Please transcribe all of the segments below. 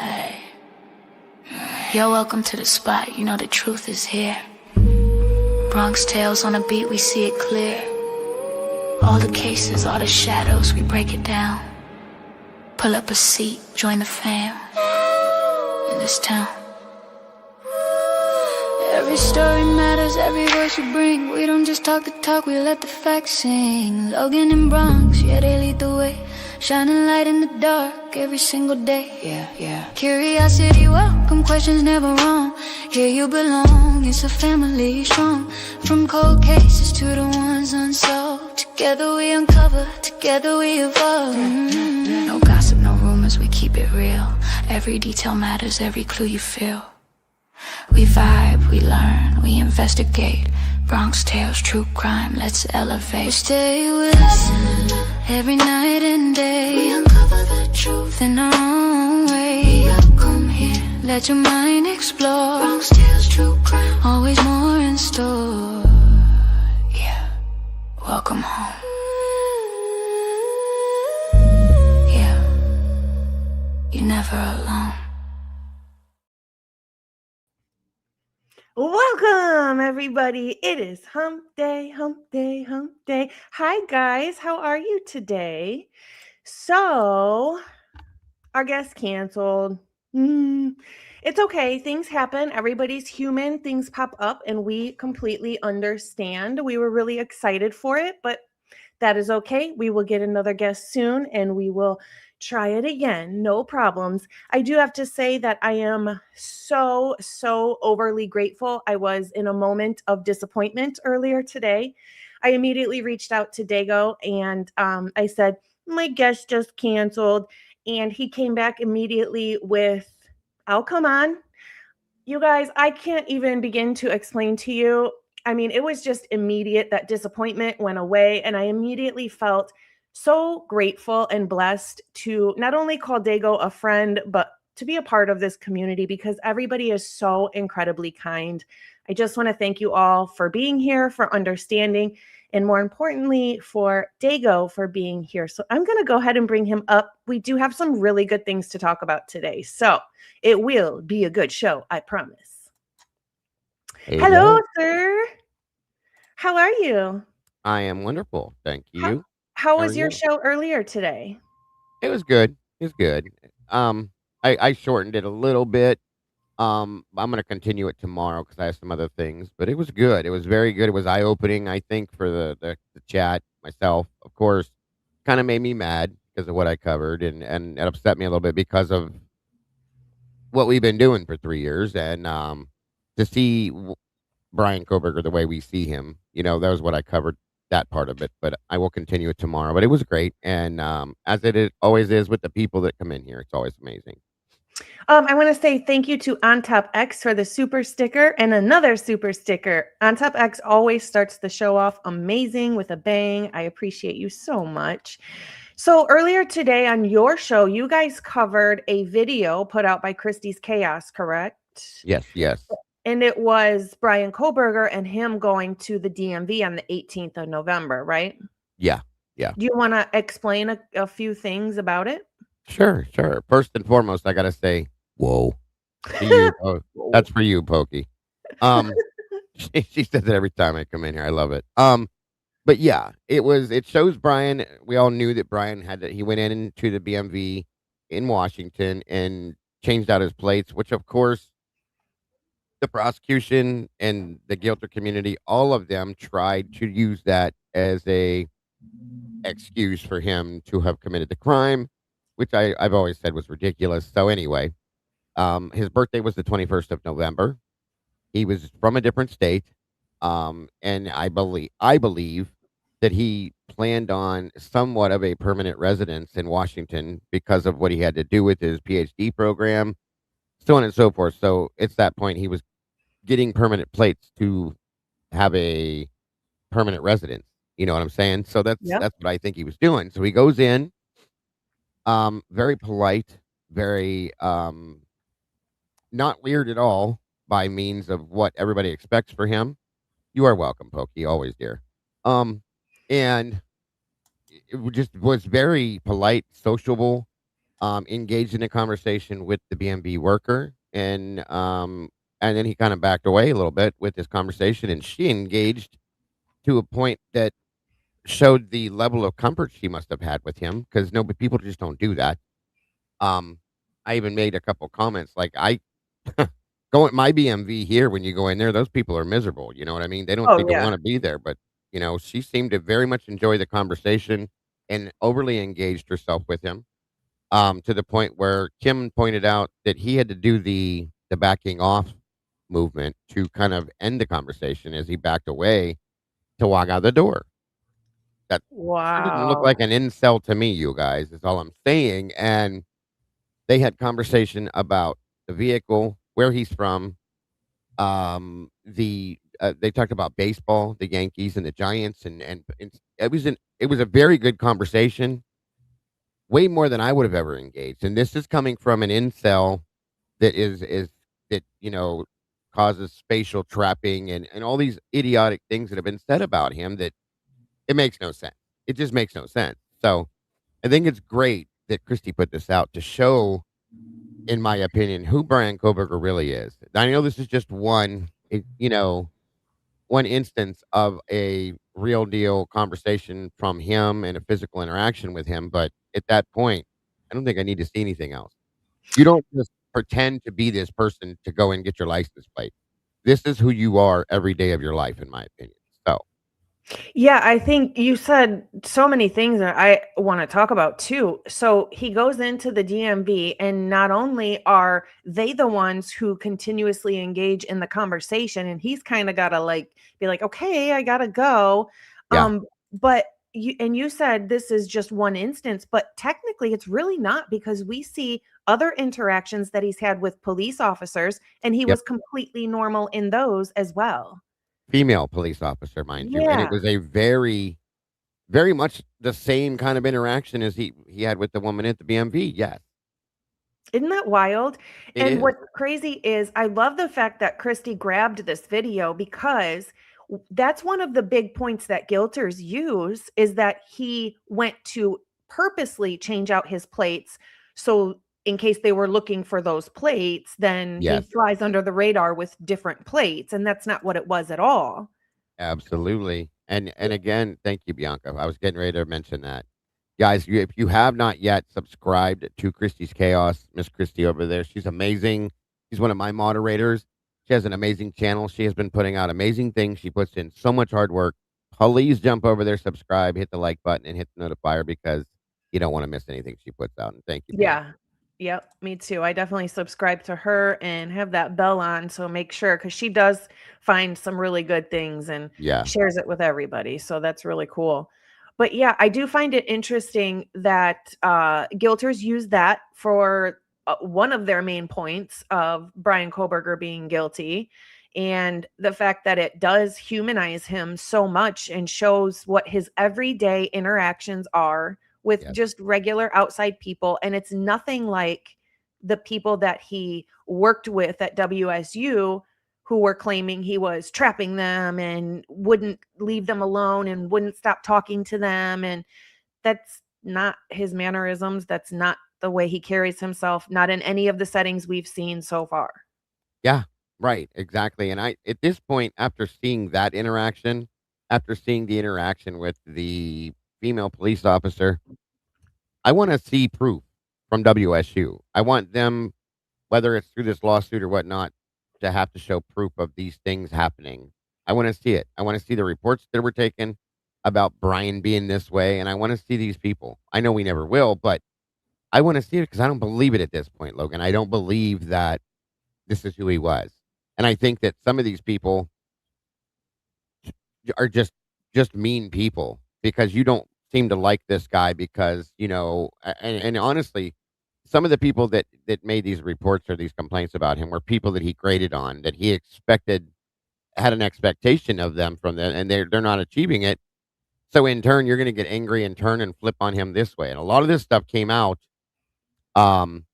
Hey. You're welcome to the spot. You know the truth is here. BronxTails on a beat, we see it clear. All the cases, all the shadows, we break it down. Pull up a seat, join the fam in this town. Every story matters, every voice you bring. We don't just talk the talk, we let the facts sing. Logan and Bronx, yeah, they lead the way. Shining light in the dark every single day. Yeah. Curiosity welcome, questions never wrong. Here you belong, it's a family strong. From cold cases to the ones unsolved. Together we uncover, together we evolve. No gossip, no rumors, we keep it real. Every detail matters, every clue you feel. We vibe, we learn, we investigate. BronxTails, true crime, let's elevate. So stay with us every night and day. We uncover the truth in our own way. Come here, let your mind explore. BronxTails, true crime, always more in store. Yeah, welcome home. Yeah, you're never alone. Welcome, everybody. It is hump day, hump day, hump day. Hi, guys. How are you today? So, our guest canceled. It's okay. Things happen. Everybody's human. Things pop up, and we completely understand. We were really excited for it, but that is okay. We will get another guest soon, and we will try it again. No problems. I do have to say that I am so overly grateful. I was in a moment of disappointment earlier today. I immediately reached out to Dago and I said, my guest just canceled. And he came back immediately with, I'll come on. You guys, I can't even begin to explain to you. I mean, it was just immediate. That disappointment went away. And I immediately felt so grateful and blessed to not only call Dago a friend, but to be a part of this community because everybody is so incredibly kind. I just want to thank you all for being here, for understanding, and more importantly, for Dago for being here. So I'm going to go ahead and bring him up. We do have some really good things to talk about today. So it will be a good show, I promise. Hello, sir. How are you? I am wonderful. Thank you. How was your show earlier today? It was good. It was good. I shortened it a little bit. I'm going to continue it tomorrow because I have some other things, but it was good. It was very good. It was eye-opening, I think, for the chat. Myself, of course, kind of made me mad because of what I covered, and it upset me a little bit because of what we've been doing for 3 years, and to see Brian Koberger the way we see him, that was what I covered, that part of it, but I will continue it tomorrow. But it was great, and as always is with the people that come in here, it's always amazing. I want to say thank you to On Top X for the super sticker and another super sticker. On Top X always starts the show off amazing with a bang. I appreciate you so much. So earlier today on your show, you guys covered a video put out by Christie's Chaos, correct? Yes. And it was Brian Koberger and him going to the DMV on the 18th of November, right? Yeah. Do you want to explain a few things about it? Sure. First and foremost, I got to say, whoa. That's for you, Pokey. She says it every time I come in here. I love it. But yeah, it shows Brian. We all knew that Brian he went into the BMV in Washington and changed out his plates, which of course the prosecution and the guilty community, all of them tried to use that as a excuse for him to have committed the crime, which I've always said was ridiculous. So anyway, his birthday was the 21st of November. He was from a different state. And I believe that he planned on somewhat of a permanent residence in Washington because of what he had to do with his PhD program, so on and so forth. So it's that point he was getting permanent plates to have a permanent residence. You know what I'm saying? So that's what I think he was doing. So he goes in, very polite, very not weird at all by means of what everybody expects for him. You are welcome, Pokey, always, dear. And it just was very polite, sociable. engaged in a conversation with the BMV worker, and then he kind of backed away a little bit with this conversation, and she engaged to a point that showed the level of comfort she must have had with him because no, but people just don't do that. Um, I even made a couple comments like I go at my BMV here when you go in there, those people are miserable. You know what I mean? They don't Oh seem to yeah. want to be there, but she seemed to very much enjoy the conversation and overly engaged herself with him. To the point where Kim pointed out that he had to do the backing off movement to kind of end the conversation as he backed away to walk out the door. That She didn't look Wow. like an incel to me, you guys, is all I'm saying. And they had conversation about the vehicle, where he's from. They talked about baseball, the Yankees and the Giants, and it was a very good conversation, way more than I would have ever engaged. And this is coming from an incel that is that causes spatial trapping and all these idiotic things that have been said about him that it makes no sense. It just makes no sense. So I think it's great that Christy put this out to show, in my opinion, who Brian Koberger really is. I know this is just one instance of a real deal conversation from him and a physical interaction with him. But at that point, I don't think I need to see anything else. You don't just pretend to be this person to go and get your license plate. This is who you are every day of your life, in my opinion. So, Yeah, I think you said so many things that I want to talk about too. So he goes into the DMV, and not only are they the ones who continuously engage in the conversation, and he's kind of got to like be like, okay, I gotta go. yeah, But you said this is just one instance, but technically it's really not because we see other interactions that he's had with police officers, and he yep. was completely normal in those as well. Female police officer, mind you, and it Yeah. was a very, very much the same kind of interaction as he had with the woman at the BMV. Yes, Isn't that wild? it And is. what's crazy is I love the fact that Christy grabbed this video because that's one of the big points that guilters use is that he went to purposely change out his plates. So in case they were looking for those plates, then he Yes, flies under the radar with different plates. And that's not what it was at all. absolutely. And again, thank you, Bianca. I was getting ready to mention that. Guys, if you have not yet subscribed to Christie's Chaos, Miss Christie over there, she's amazing. She's one of my moderators. She has an amazing channel. She has been putting out amazing things. She puts in so much hard work. Please jump over there, subscribe, hit the like button, and hit the notifier because you don't want to miss anything she puts out. And thank you, Bianca. Yeah. Yep, me too. I definitely subscribe to her and have that bell on, so make sure because she does find some really good things and Yeah. shares it with everybody. So that's really cool. But yeah, I do find it interesting that guilters use that for one of their main points of Brian Koberger being guilty. And the fact that it does humanize him so much and shows what his everyday interactions are with Yes. just regular outside people. And it's nothing like the people that he worked with at WSU who were claiming he was trapping them and wouldn't leave them alone and wouldn't stop talking to them. And that's not his mannerisms. That's not the way he carries himself, not in any of the settings we've seen so far. Yeah. Right. Exactly. And at this point, after seeing that interaction, after seeing the interaction with the female police officer, I want to see proof from WSU. I want them, whether it's through this lawsuit or whatnot, to have to show proof of these things happening. I want to see it. I want to see the reports that were taken about Brian being this way, and I want to see these people. I know we never will, but I want to see it because I don't believe it at this point, Logan. I don't believe that this is who he was, and I think that some of these people are just mean people because you don't seem to like this guy because and honestly, some of the people that made these reports or these complaints about him were people that he graded on, that he expected, had an expectation of them from them, and they're not achieving it. So in turn, you're going to get angry and turn and flip on him this way. And a lot of this stuff came out um,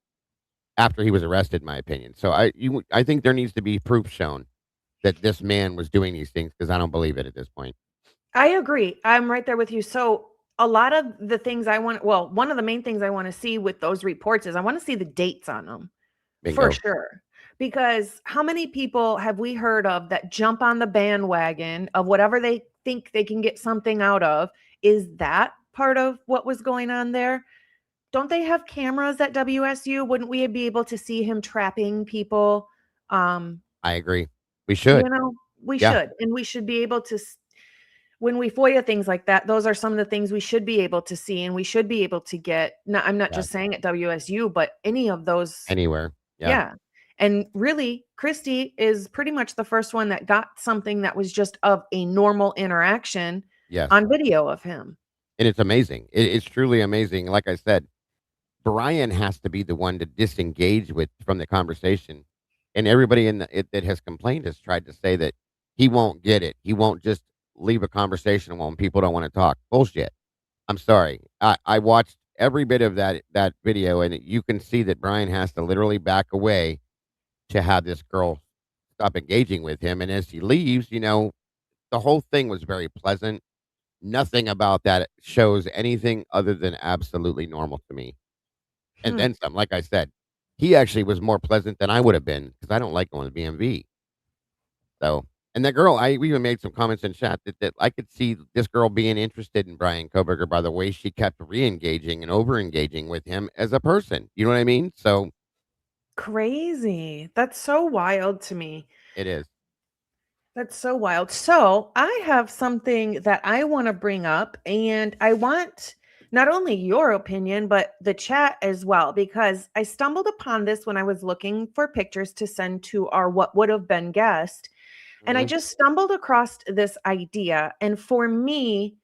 after he was arrested, in my opinion. So I think there needs to be proof shown that this man was doing these things because I don't believe it at this point. I agree. I'm right there with you. So a lot of the things one of the main things I want to see with those reports is I want to see the dates on them. For Bingo. sure. Because how many people have we heard of that jump on the bandwagon of whatever they think they can get something out of? Is that part of what was going on there? Don't they have cameras at WSU? Wouldn't we be able to see him trapping people? Um, I agree. We should. we Yeah. should. And we should be able to, when we FOIA things like that, those are some of the things we should be able to see and we should be able to get. No, I'm not Yeah. just saying at WSU, but any of those. Anywhere. Yeah. Yeah. And really, Christy is pretty much the first one that got something that was just of a normal interaction Yes. on video of him. And it's amazing. It's truly amazing. Like I said, Brian has to be the one to disengage from the conversation. And everybody that has complained has tried to say that he won't get it. He won't just leave a conversation when people don't want to talk. Bullshit. I'm sorry. I watched every bit of that video, and you can see that Brian has to literally back away to have this girl stop engaging with him. And as he leaves, the whole thing was very pleasant. Nothing about that shows anything other than absolutely normal to me. And then some. Like I said, he actually was more pleasant than I would have been because I don't like going to BMV. So, and that girl, we even made some comments in chat that I could see this girl being interested in Brian Koberger by the way she kept re-engaging and over-engaging with him as a person. You know what I mean? So crazy. That's so wild to me. it is. That's so wild. So I have something that I want to bring up, and I want not only your opinion, but the chat as well, because I stumbled upon this when I was looking for pictures to send to our what would have been guest. And I just stumbled across this idea. And for me,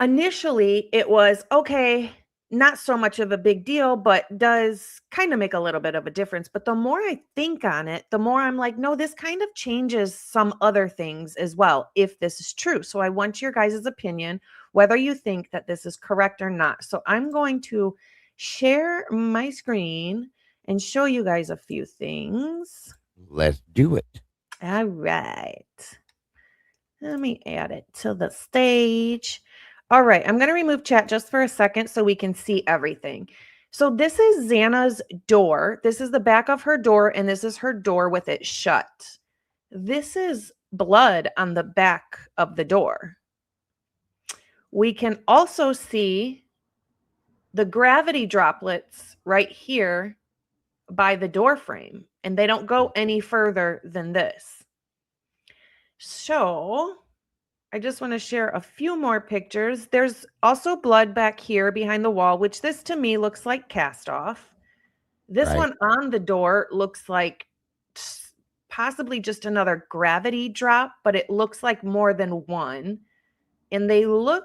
initially it was, okay, not so much of a big deal, but does kind of make a little bit of a difference. But the more I think on it, the more I'm like, no, this kind of changes some other things as well, if this is true. So I want your guys' opinion, whether you think that this is correct or not. So I'm going to share my screen and show you guys a few things. Let's do it. All right. Let me add it to the stage. All right, I'm going to remove chat just for a second so we can see everything. So this is Xana's door. This is the back of her door, and this is her door with it shut. This is blood on the back of the door. We can also see the gravity droplets right here by the door frame, and they don't go any further than this. So I just want to share a few more pictures. There's also blood back here behind the wall, which this to me looks like cast off. This one on the door looks like possibly just another gravity drop, but it looks like more than one. And they look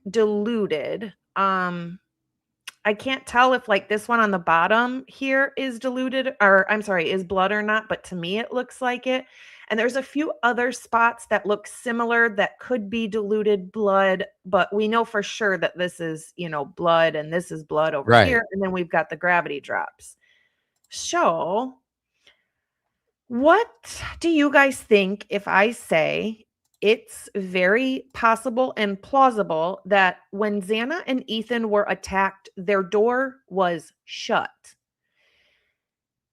diluted. I can't tell if like this one on the bottom here is diluted, or I'm sorry, is blood or not, but to me it looks like it. And there's a few other spots that look similar that could be diluted blood, but we know for sure that this is, blood and this is blood over here. And then we've got the gravity drops. So what do you guys think if I say it's very possible and plausible that when Xana and Ethan were attacked, their door was shut?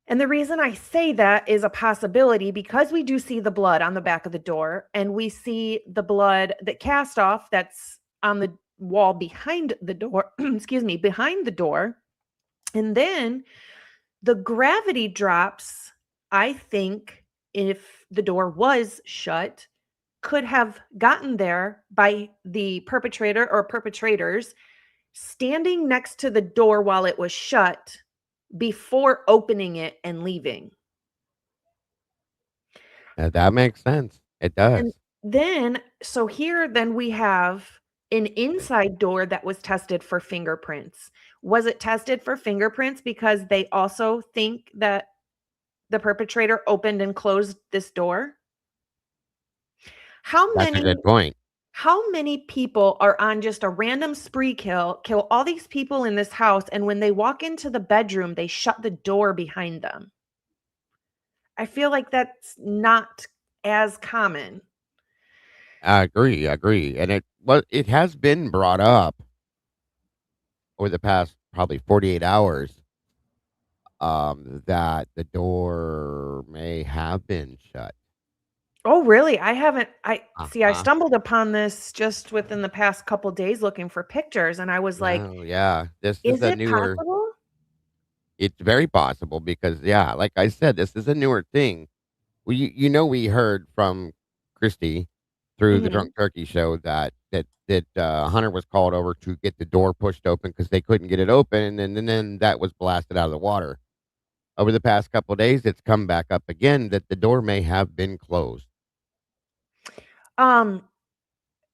And the reason I say that is a possibility because we do see the blood on the back of the door, and we see the blood that cast off that's on the wall behind the door, behind the door. And then the gravity drops, I think, if the door was shut, could have gotten there by the perpetrator or perpetrators standing next to the door while it was shut before opening it and leaving. That makes sense. It does. And then, so here, then we have an inside door that was tested for fingerprints. Was it tested for fingerprints because they also think that the perpetrator opened and closed this door? That's a good point. How many people are on just a random spree kill all these people in this house, and when they walk into the bedroom, they shut the door behind them? I feel like that's not as common. I agree. I agree. And it has been brought up over the past probably 48 hours, that the door may have been shut. Oh, really? I haven't I see, I Uh-huh. stumbled upon this just within the past couple days looking for pictures, and I was like, No, yeah. This is "Is a it newer possible?" it's very possible because, yeah, like I said, this is a newer thing. We heard from Christy through the Mhm. Drunk Turkey show that Hunter was called over to get the door pushed open because they couldn't get it open, and then that was blasted out of the water. Over the past couple of days, it's come back up again that the door may have been closed. Um,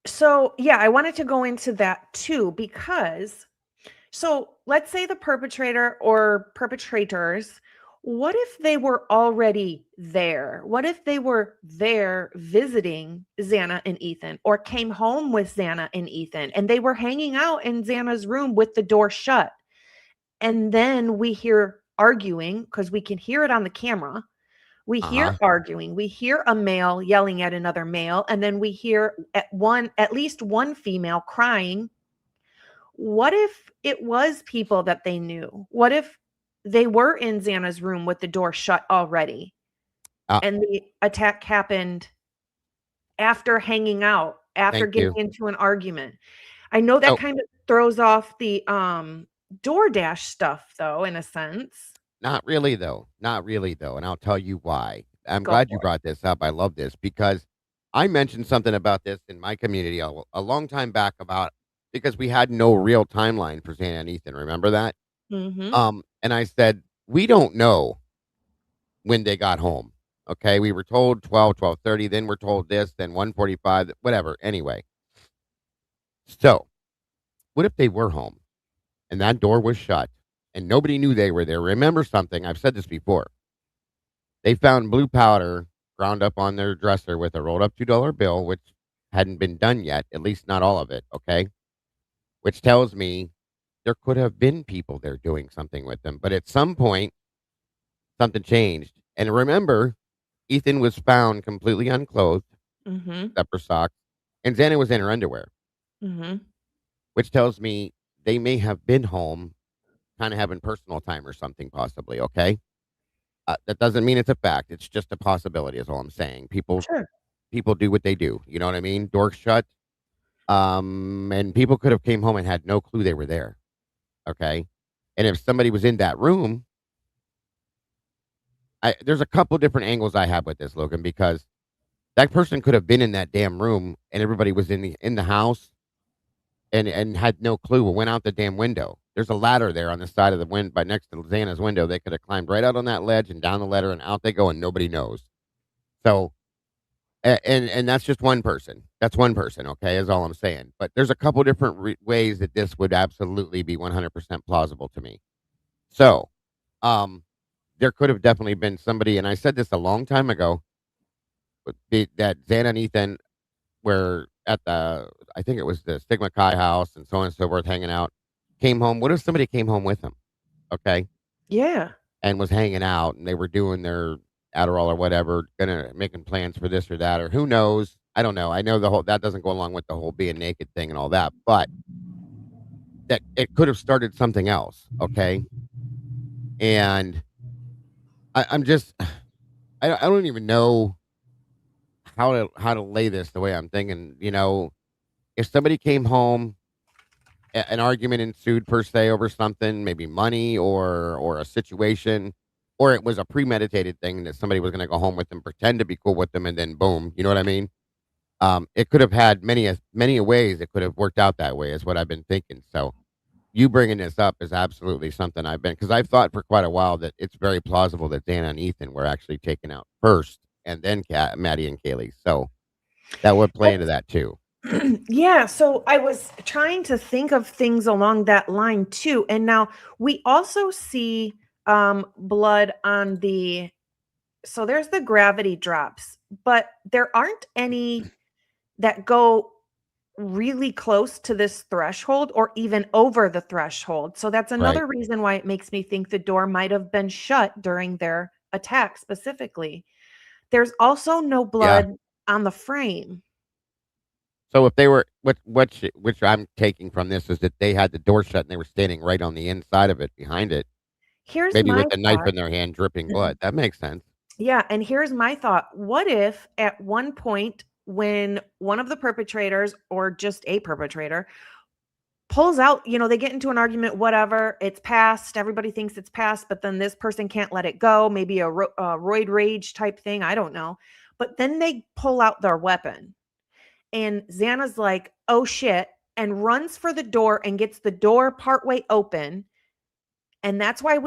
so, yeah, I wanted to go into that too because so let's say the perpetrator or perpetrators, what if they were already there? What if they were there visiting Xana and Ethan or came home with Xana and Ethan and they were hanging out in Xana's room with the door shut? And then we hear arguing because we can hear it on the camera. We hear Uh-huh. arguing. We hear a male yelling at another male, and then we hear at least one female crying. What if it was people that they knew? What if they were in Xana's room with the door shut already Uh, and the attack happened after hanging out, after Thank getting you. into an argument? I know that So, kind of throws off the DoorDash stuff though, in a sense. not really though. Not really though, and I'll tell you why. I'm Go glad you for it. brought this up. I love this because I mentioned something about this in my community a long time back about because we had no real timeline for Santa and Ethan. Remember that? Mhm. And I said we don't know when they got home. Okay, we were told 12, 12:30. Then we're told this, then 1:45, whatever. Anyway, so what if they were home and that door was shut and nobody knew they were there? Remember something? I've said this before. They found blue powder ground up on their dresser with a rolled up $2 bill, which hadn't been done yet, at least not all of it. Okay, which tells me there could have been people there doing something with them, but at some point something changed. And remember, Ethan was found completely unclothed, Mhm. except for socks, and Xana was in her underwear, Mhm. which tells me they may have been home, kind of having personal time or something, possibly. Okay, that doesn't mean it's a fact. It's just a possibility. Is all I'm saying. Sure. People do what they do. You know what I mean? Door shut. And people could have came home and had no clue they were there. Okay, and if somebody was in that room, there's a couple different angles I have with this, Logan, because that person could have been in that damn room and everybody was in the house and had no clue or went out the damn window. There's a ladder there on the side of the wind by next to Xana's window. They could have climbed right out on that ledge and down the ladder and out they go and nobody knows. So and that's just one person. That's one person, okay, is all I'm saying. But there's a couple different ways that this would absolutely be 100% plausible to me. So, um, there could have definitely been somebody, and I said this a long time ago, but that Xana and Ethan were at I think it was the Stigma Chi house and so on and so forth, hanging out. Came home. What if somebody came home with them? Okay, Yeah. and was hanging out, and they were doing their Adderall or whatever, gonna making plans for this or that, or who knows? I don't know. I know the whole that doesn't go along with the whole being naked thing and all that, but that it could have started something else. Okay, and I'm just I don't even know how to lay this the way I'm thinking. If somebody came home, an argument ensued per se over something, maybe money or a situation, or it was a premeditated thing that somebody was going to go home with them, pretend to be cool with them, and then boom, you know what I mean? It could have had many a ways. It could have worked out that way, is what I've been thinking. So you bringing this up is absolutely something I've been because I've thought for quite a while that it's very plausible that Dana and Ethan were actually taken out first, and then Maddie and Kaylee. So that would play into that too. Yeah, so I was trying to think of things along that line too. And now we also see blood on the so there's the gravity drops, but there aren't any that go really close to this threshold or even over the threshold. So that's Right. another reason why it makes me think the door might have been shut during their attack specifically. There's also no Yeah. blood on the frame. So if they were which I'm taking from this is that they had the door shut and they were standing right on the inside of it, behind it, Here's maybe my with a knife thought. in their hand, dripping blood. That makes sense. Yeah, and here's my thought. What if at one point when one of the perpetrators or just a perpetrator pulls out, they get into an argument, whatever, it's past, everybody thinks it's past, but then this person can't let it go, maybe a roid rage type thing, I don't know. But then they pull out their weapon and Xana's like, "Oh shit," and runs for the door and gets the door partway open. And that's why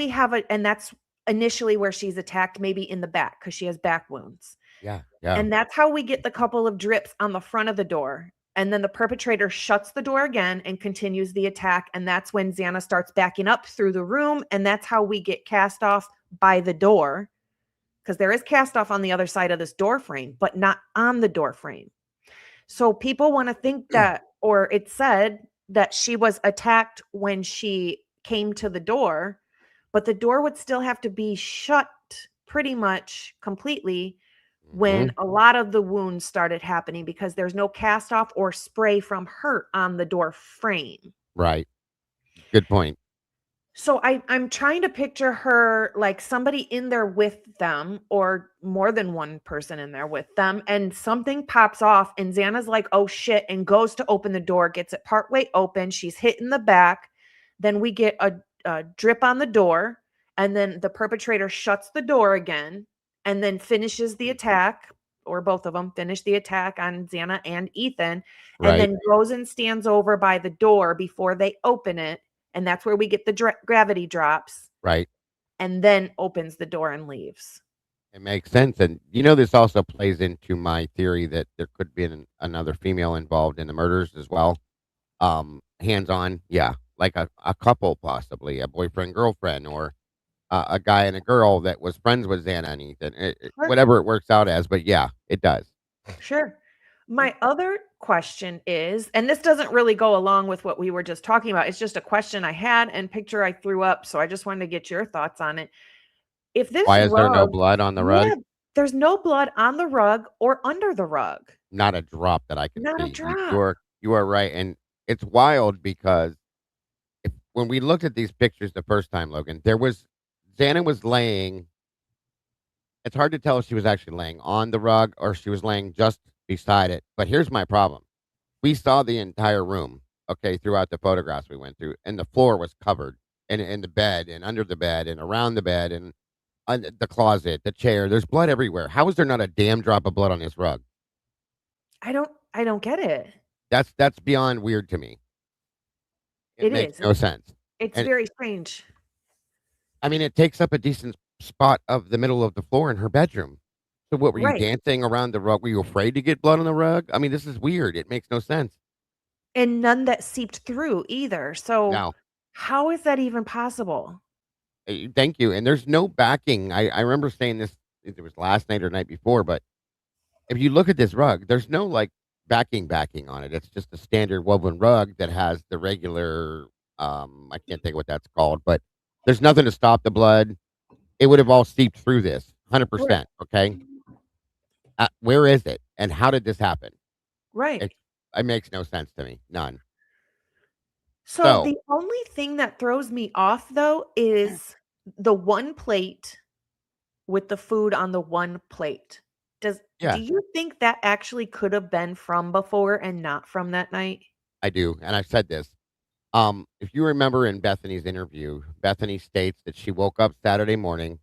and that's initially where she's attacked, maybe in the back because she has back wounds. Yeah, yeah. And that's how we get the couple of drips on the front of the door. And then the perpetrator shuts the door again and continues the attack. And that's when Xana starts backing up through the room. And that's how we get cast off by the door, because there is cast off on the other side of this door frame, but not on the door frame. So people want to think that, or it said that she was attacked when she came to the door, but the door would still have to be shut pretty much completely when a lot of the wounds started happening, because there's no cast off or spray from her on the door frame. Right. Good point. So I'm trying to picture her like somebody in there with them, or more than one person in there with them, and something pops off and Xana's like, "Oh shit," and goes to open the door, gets it partway open. She's hit in the back. Then we get a drip on the door, and then the perpetrator shuts the door again and then finishes the attack, or both of them finish the attack on Xana and Ethan, and then goes and stands over by the door before they open it. And that's where we get the gravity drops. Right. And then opens the door and leaves. It makes sense. And, this also plays into my theory that there could be another female involved in the murders as well. Hands-on, yeah. Like a couple, possibly. A boyfriend, girlfriend, or a guy and a girl that was friends with Xana and Ethan. Whatever it works out as. But, yeah, it does. Sure. My other question is, and this doesn't really go along with what we were just talking about. It's just a question I had and picture I threw up. So I just wanted to get your thoughts on it. If this Why is there no rug, blood on the rug? yeah, there's no blood on the rug or under the rug. Not a drop that I can Not a see. drop. You are right. And it's wild because when we looked at these pictures the first time, Logan, Xana was laying. It's hard to tell if she was actually laying on the rug or she was laying just beside it. But here's my problem. We saw the entire room, okay, throughout the photographs we went through, and the floor was covered in the bed and under the bed and around the bed and the closet, the chair. There's blood everywhere. How is there not a damn drop of blood on this rug? I don't get it. That's beyond weird to me. It makes no sense. It's very strange. I mean, it takes up a decent spot of the middle of the floor in her bedroom. So what, were you Right. dancing around the rug? Were you afraid to get blood on the rug? I mean, this is weird. It makes no sense. And none that seeped through either. So No. how is that even possible? Thank you. And there's no backing. I remember saying this, it was last night or night before, but if you look at this rug, there's no like backing on it. It's just a standard woven rug that has the regular, I can't think what that's called, but there's nothing to stop the blood. It would have all seeped through this 100%. Okay. Where is it? And how did this happen? Right. It makes no sense to me. None. So the only thing that throws me off though is the one plate with the food on the one plate. Do you think that actually could have been from before and not from that night? I do. And I said this. If you remember in Bethany's interview, Bethany states that she woke up Saturday morning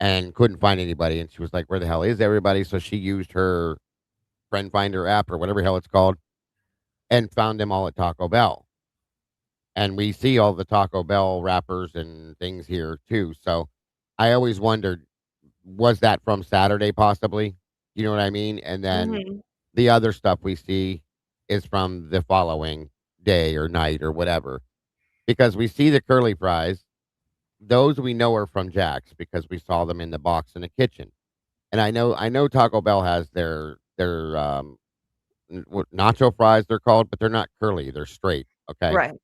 and couldn't find anybody. And she was like, where the hell is everybody? So she used her friend finder app or whatever the hell it's called and found them all at Taco Bell. And we see all the Taco Bell wrappers and things here too. So I always wondered, was that from Saturday possibly? You know what I mean? And then the other stuff we see is from the following day or night or whatever. Because we see the curly fries. Those we know are from Jack's because we saw them in the box in the kitchen. And I know Taco Bell has their nacho fries they're called, but they're not curly, they're straight. Okay. Right.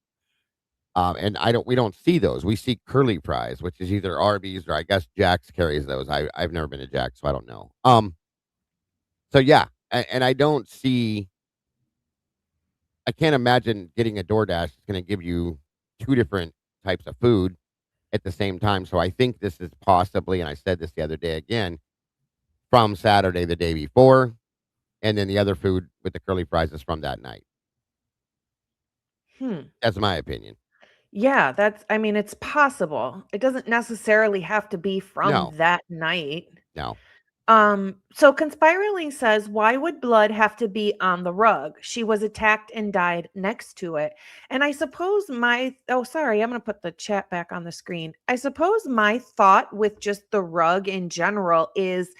And we don't see those. We see curly fries, which is either Arby's or I guess Jack's carries those. I've never been to Jack's, so I don't know. So yeah, and I don't see I can't imagine getting a DoorDash is going to give you two different types of food at the same time. So I think this is possibly, and I said this the other day again, from Saturday the day before, and then the other food with the curly fries is from that night. Hmm. That's my opinion. Yeah, I mean, it's possible. It doesn't necessarily have to be from No, that night. no. So Conspirally says, why would blood have to be on the rug? She was attacked and died next to it. And I suppose sorry, I'm going to put the chat back on the screen. I suppose my thought with just the rug in general is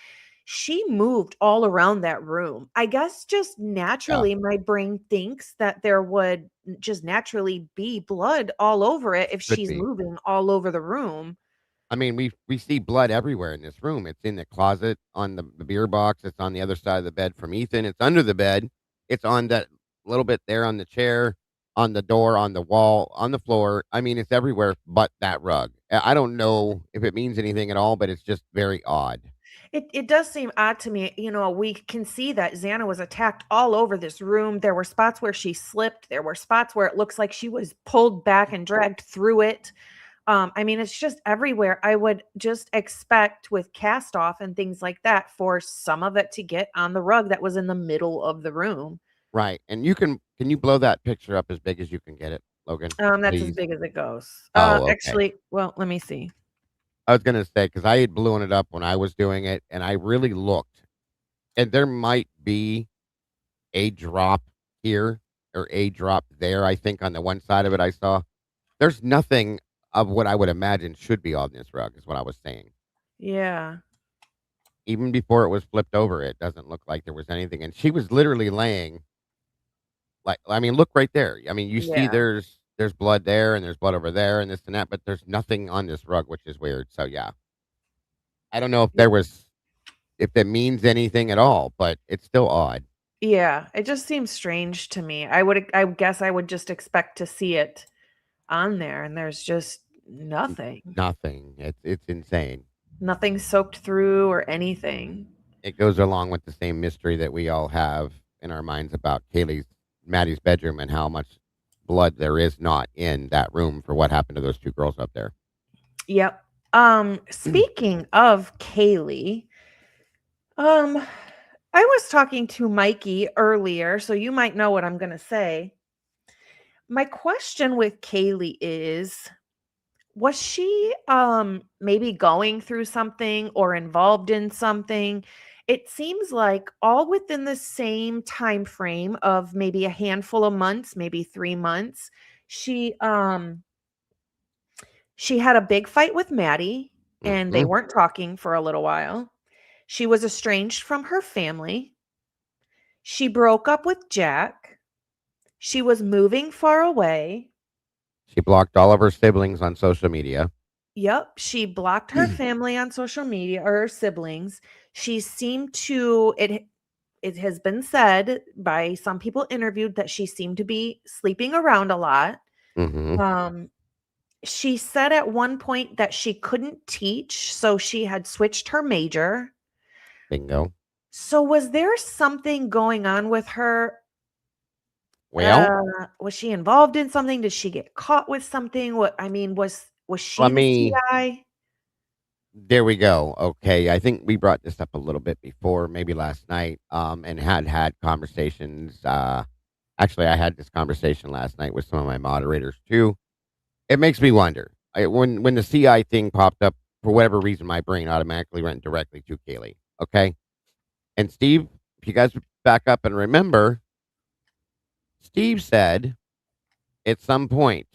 she moved all around that room. I guess just Yeah, naturally, my brain thinks that there would just naturally be blood all over it if could she's be. moving all over the room. I mean, we see blood everywhere in this room. It's in the closet, on the beer box. It's on the other side of the bed from Ethan. It's under the bed. It's on that little bit there on the chair, on the door, on the wall, on the floor. I mean, it's everywhere but that rug. I don't know if it means anything at all, but it's just very odd. It does seem odd to me. We can see that Xana was attacked all over this room. There were spots where she slipped. There were spots where it looks like she was pulled back and dragged through it. I mean, it's just everywhere. I would just expect with cast off and things like that for some of it to get on the rug that was in the middle of the room. Right. And can you blow that picture up as big as you can get it, Logan? That's as Please. big as it goes. Oh, okay. Actually, well, let me see. I was gonna say because I had blown it up when I was doing it, and I really looked, and there might be a drop here or a drop there. I think on the one side of it, I saw there's nothing of what I would imagine should be on this rug. Is what I was saying. Yeah. Even before it was flipped over, it doesn't look like there was anything, and she was literally laying like I mean, look right there. I mean, you see Yeah. there's blood there, and there's blood over there, and this and that, but there's nothing on this rug, which is weird. So yeah, I don't know if there was if that means anything at all, but it's still odd. Yeah, it just seems strange to me. I guess I would just expect to see it on there and there's just nothing. Nothing. It's insane. Nothing soaked through or anything. It goes along with the same mystery that we all have in our minds about Maddie's bedroom and how much blood there is not in that room for what happened to those two girls up there. Yep. Speaking of Kaylee, I was talking to Mikey earlier, so you might know what I'm going to say. My question with Kaylee is, was she maybe going through something or involved in something? It seems like all within the same time frame of maybe a handful of months, maybe 3 months. She had a big fight with Maddie and they Hmm. weren't talking for a little while. She was estranged from her family. She broke up with Jack. She was moving far away. She blocked all of her siblings on social media. Yep, she blocked her family on social media or her siblings. She seemed to it has been said by some people interviewed that she seemed to be sleeping around a lot. Hmm. Um she said at one point that she couldn't teach, so she had switched her major. Bingo. So was there something going on with her? Well, Was she involved in something? Did she get caught with something? What I mean, was she let the me CI? there we go. Okay. I think we brought this up a little bit before, maybe last night, and had conversations. Actually, I had this conversation last night with some of my moderators too. It makes me wonder. When the CI thing popped up, for whatever reason, my brain automatically went directly to Kaylee. Okay. And Steve, if you guys back up and remember, Steve said at some point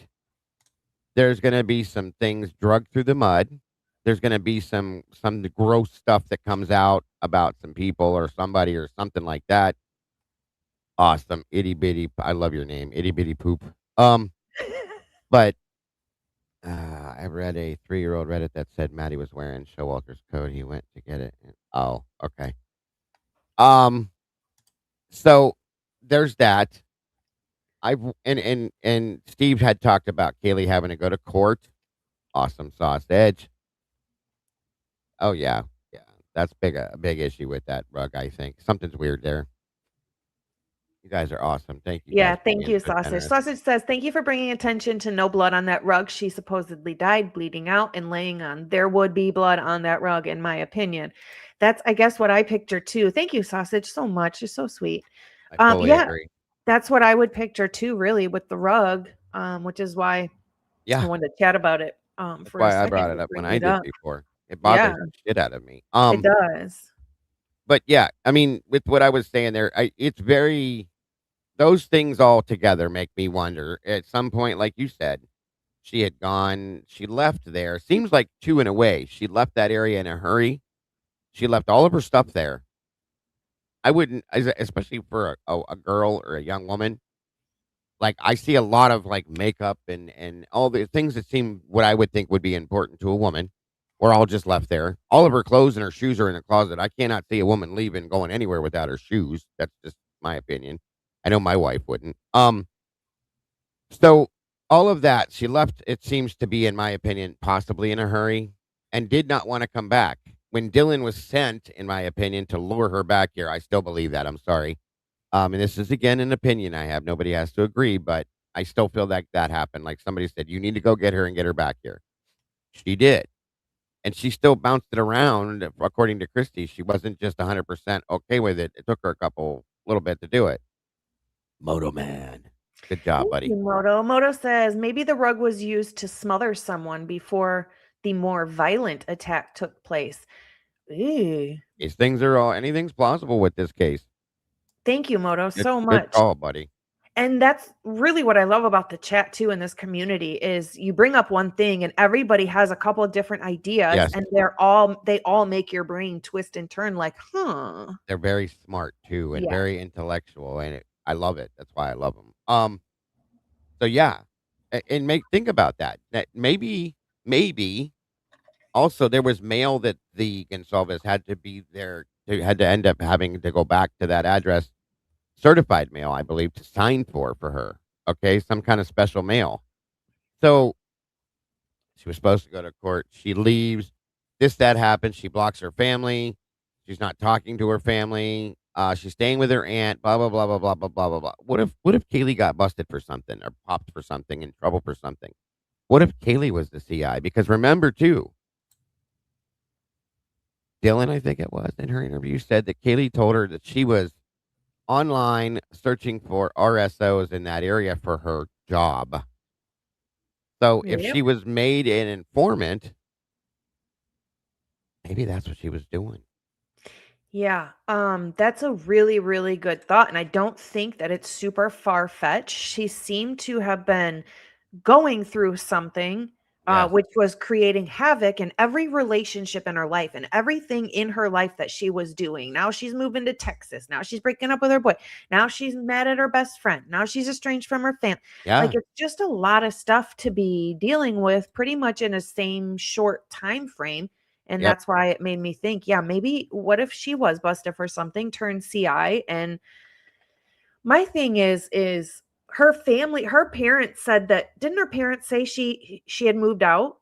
there's going to be some things drugged through the mud. There's going to be some gross stuff that comes out about some people or somebody or something like that. Awesome, itty bitty. I love your name, itty bitty poop. But I read a 3-year-old Reddit that said Maddie was wearing Showalter's coat. He went to get it. Oh, okay. Um, so there's that. I've and Steve had talked about Kaylee having to go to court. Awesome sausage. Oh yeah, yeah. That's a big issue with that rug. I think something's weird there. You guys are awesome. Thank you Yeah, guys for thank being you, so Sausage. generous. Sausage says, thank you for bringing attention to no blood on that rug. She supposedly died bleeding out and laying on. There would be blood on that rug, in my opinion. That's, I guess, what I picture too. Thank you, Sausage, so much. You're so sweet. I fully Yeah, agree. that's what I would picture too, really, with the rug, which is why I Yeah, wanted to chat about it that's for a why I second. brought it You up when bring I it did up. before. It Yeah, bothers the shit out of me. it does. But yeah, I mean, with what I was saying there, it's very those things all together make me wonder. At some point, like you said, she had gone, she left there. Seems like two in a way. She left that area in a hurry. She left all of her stuff there. I wouldn't, especially for a girl or a young woman. Like I see a lot of like makeup and all the things that seem what I would think would be important to a woman, were all just left there. All of her clothes and her shoes are in the closet. I cannot see a woman leaving, going anywhere without her shoes. That's just my opinion. I know my wife wouldn't. So all of that, she left, it seems to be, in my opinion, possibly in a hurry and did not want to come back. When Dylan was sent, in my opinion, to lure her back here, I still believe that. I'm sorry. And this is again an opinion I have. Nobody has to agree, but I still feel like that happened. Like somebody said, you need to go get her and get her back here. She did. And she still bounced it around. According to Christy, she wasn't just 100% okay with it. It took her a little bit to do it. Moto Man. Good job, Thank buddy. you, Moto. Moto says maybe the rug was used to smother someone before the more violent attack took place. Ew. These things are all, anything's plausible with this case. Thank you, Moto, so Good much. call, buddy. And that's really what I love about the chat too in this community is you bring up one thing and everybody has a couple of different ideas Yes. and they all make your brain twist and turn like, huh. They're very smart too and Yeah. very intellectual, and I love it. That's why I love them. So yeah, and make think about that. That maybe also there was mail that the Gonsalves had to be there to had to end up having to go back to that address, certified mail, I believe, to sign for her. Okay, some kind of special mail. So she was supposed to go to court. She leaves. That happens. She blocks her family. She's not talking to her family. She's staying with her aunt. Blah blah blah blah blah blah blah blah blah. What if Kaylee got busted for something or popped for something, in trouble for something? What if Kaylee was the CI? Because remember too, Dylan, I think it was, in her interview, said that Kaylee told her that she was online searching for RSOs in that area for her job. So if Yep. she was made an informant, maybe that's what she was doing. Yeah, that's a really, really good thought, and I don't think that it's super far-fetched. She seemed to have been going through something, Yes. which was creating havoc in every relationship in her life and everything in her life that she was doing. Now she's moving to Texas. Now she's breaking up with her boy. Now she's mad at her best friend. Now she's estranged from her family. Like Yeah. it's just a lot of stuff to be dealing with pretty much in a same short time frame. And Yep. that's why it made me think, yeah, maybe what if she was busted for something, turned CI, and my thing is her family, her parents said that didn't her parents say she had moved out?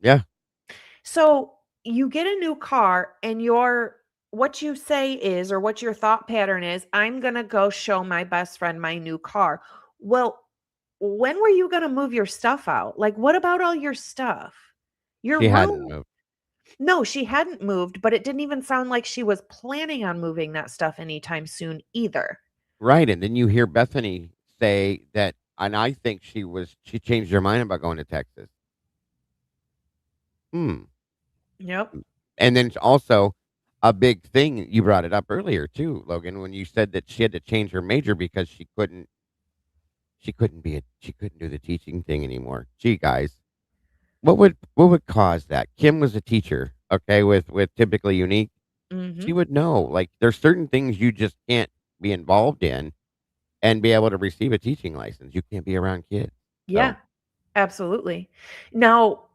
Yeah. So you get a new car and your what you say is or what your thought pattern is, I'm going to go show my best friend my new car. Well, when were you going to move your stuff out? Like what about all your stuff? Your She hadn't room. moved. No, she hadn't moved, but it didn't even sound like she was planning on moving that stuff anytime soon either. Right. And then you hear Bethany say that, and I think she changed her mind about going to Texas. Hmm. Yep. And then also a big thing, you brought it up earlier too, Logan, when you said that she had to change her major because she couldn't do the teaching thing anymore. Gee, guys, what would cause that? Kim was a teacher, okay, with typically unique. She Mhm. would know. Like there's certain things you just can't be involved in and be able to receive a teaching license. You can't be around kids. Yeah, So absolutely. Now,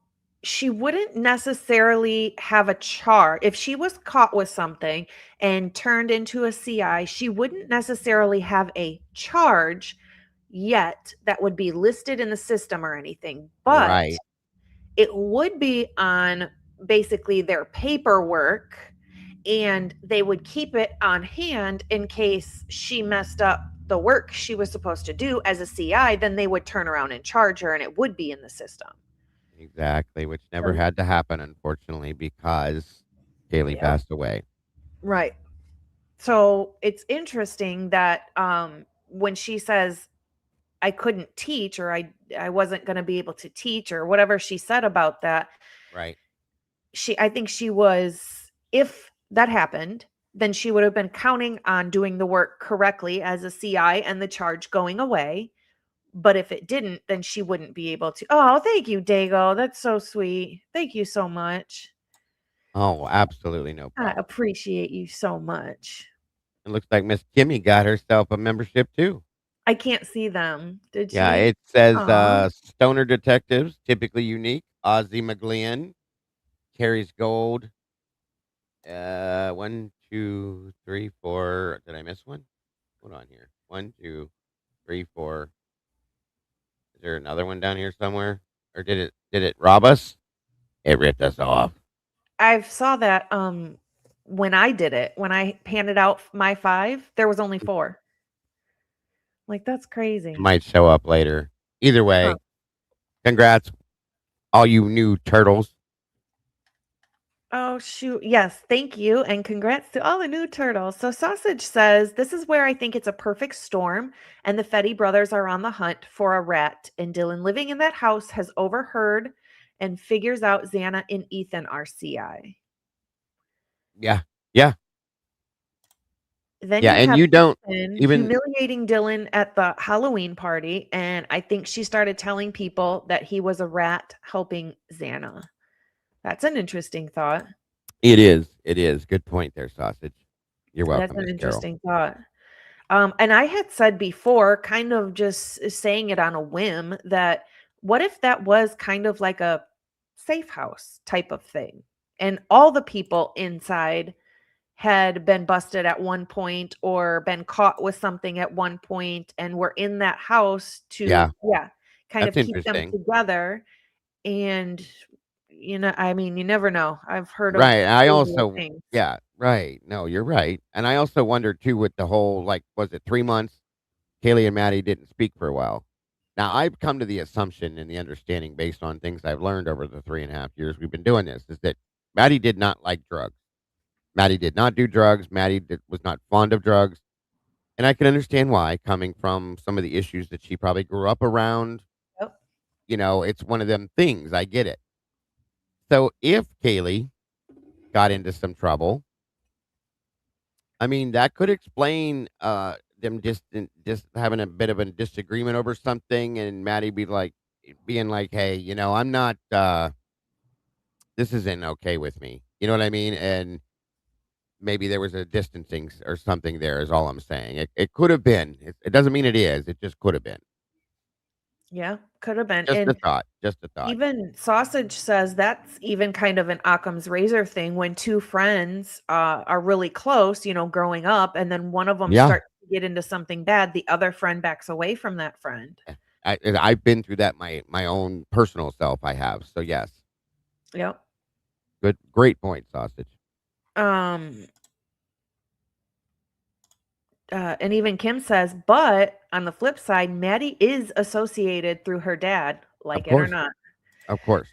she wouldn't necessarily have a charge if she was caught with something and turned into a CI, she wouldn't necessarily have a charge yet that would be listed in the system or anything, but right. it would be on basically their paperwork and they would keep it on hand in case she messed up the work she was supposed to do as a CI, then they would turn around and charge her and it would be in the system. Exactly, which never had to happen, unfortunately, because Kaylee Yep. passed away. Right. So it's interesting that when she says I couldn't teach, or I wasn't going to be able to teach, or whatever she said about that, Right. I think she was, if that happened, then she would have been counting on doing the work correctly as a CI and the charge going away. But if it didn't, then she wouldn't be able to. Oh, thank you, Dago. That's so sweet. Thank you so much. Oh, absolutely no I problem. appreciate you so much. It looks like Miss Kimmy got herself a membership too. I can't see them. Did Yeah, she? it says Aw. Stoner Detectives, typically unique. Ozzy McGlean carries gold. 1, 2, 3, 4. Did I miss one? Hold on here. 1, 2, 3, 4. Is there another one down here somewhere? Or did it rob us? It ripped us off. I saw that when I did it, when I handed out my 5, there was only 4. Like, that's It crazy. might show up later. Either Huh. way, congrats, all you new turtles. Oh, shoot. Yes, thank you. And congrats to all the new turtles. So, Sausage says, this is where I think it's a perfect storm, and the Fetty brothers are on the hunt for a rat. And Dylan, living in that house, has overheard and figures out Xana and Ethan are CI. Yeah, yeah, Then yeah. you And have you don't Ethan even. humiliating Dylan at the Halloween party. And I think she started telling people that he was a rat helping Xana. That's an interesting thought. It is. It is. Good point there, Sausage. You're That's welcome, an Miss Carol. interesting thought. And I had said before, kind of just saying it on a whim, that what if that was kind of like a safe house type of thing? And all the people inside had been busted at one point or been caught with something at one point and were in that house to, Yeah, yeah, kind that's of keep them interesting. together. And, I mean, you never know. I've heard of Right. I crazier also, things. yeah, right. No, you're right. And I also wonder too with the whole, like, was it 3 months? Kaylee and Maddie didn't speak for a while. Now, I've come to the assumption and the understanding based on things I've learned over the 3.5 years we've been doing this is that Maddie did not like drugs. Maddie did not do drugs. Was not fond of drugs. And I can understand why, coming from some of the issues that she probably grew up around. Yep. It's one of them things. I get it. So if Kaylee got into some trouble, I mean, that could explain them just having a bit of a disagreement over something, and Maddie being like, "Hey, I'm not. This isn't okay with me." You know what I mean? And maybe there was a distancing or something there. Is all I'm saying. It could have been. It doesn't mean it is. It just could have been. Yeah, could have been. Just a And thought. Just a thought. even Sausage says that's even kind of an Occam's razor thing when two friends are really close, growing up, and then one of them Yeah. starts to get into something bad, the other friend backs away from that friend. I've been through that my own personal self. I have. So yes. Yep. Great point, sausage. Um, and even Kim says, but on the flip side, Maddie is associated through her dad, Of like it or course. not. Of course.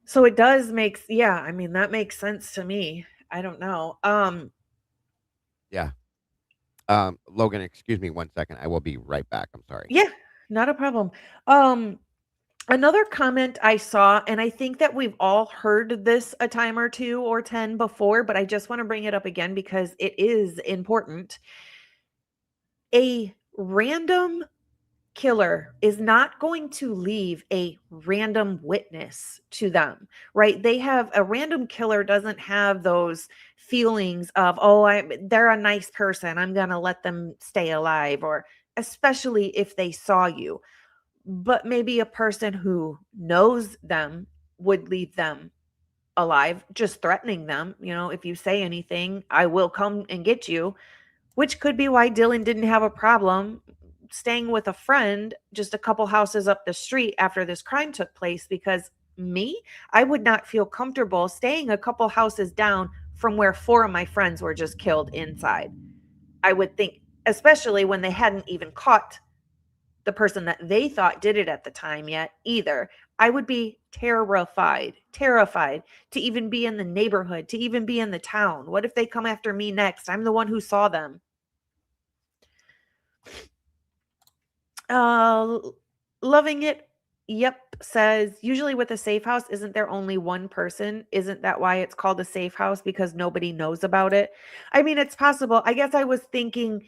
So it does yeah, I mean, that makes sense to me. I don't know. Yeah. Logan, excuse me 1 second. I will be right back. I'm sorry. Yeah, not a problem. Another comment I saw, and I think that we've all heard this a time or 2 or 10 before, but I just want to bring it up again because it is important. A random killer is not going to leave a random witness to them, right? A random killer doesn't have those feelings of, oh, they're a nice person, I'm going to let them stay alive, or especially if they saw you. But maybe a person who knows them would leave them alive, just threatening them. If you say anything, I will come and get you, which could be why Dylan didn't have a problem staying with a friend just a couple houses up the street after this crime took place. Because I would not feel comfortable staying a couple houses down from where 4 of my friends were just killed inside. I would think especially when they hadn't even caught the person that they thought did it at the time yet either. I would be terrified to even be in the neighborhood, to even be in the town. What if they come after me next? I'm the one who saw them. Loving it. Yep, says usually with a safe house, isn't there only one person? Isn't that why it's called a safe house? Because nobody knows about it. I mean, it's possible. I guess I was thinking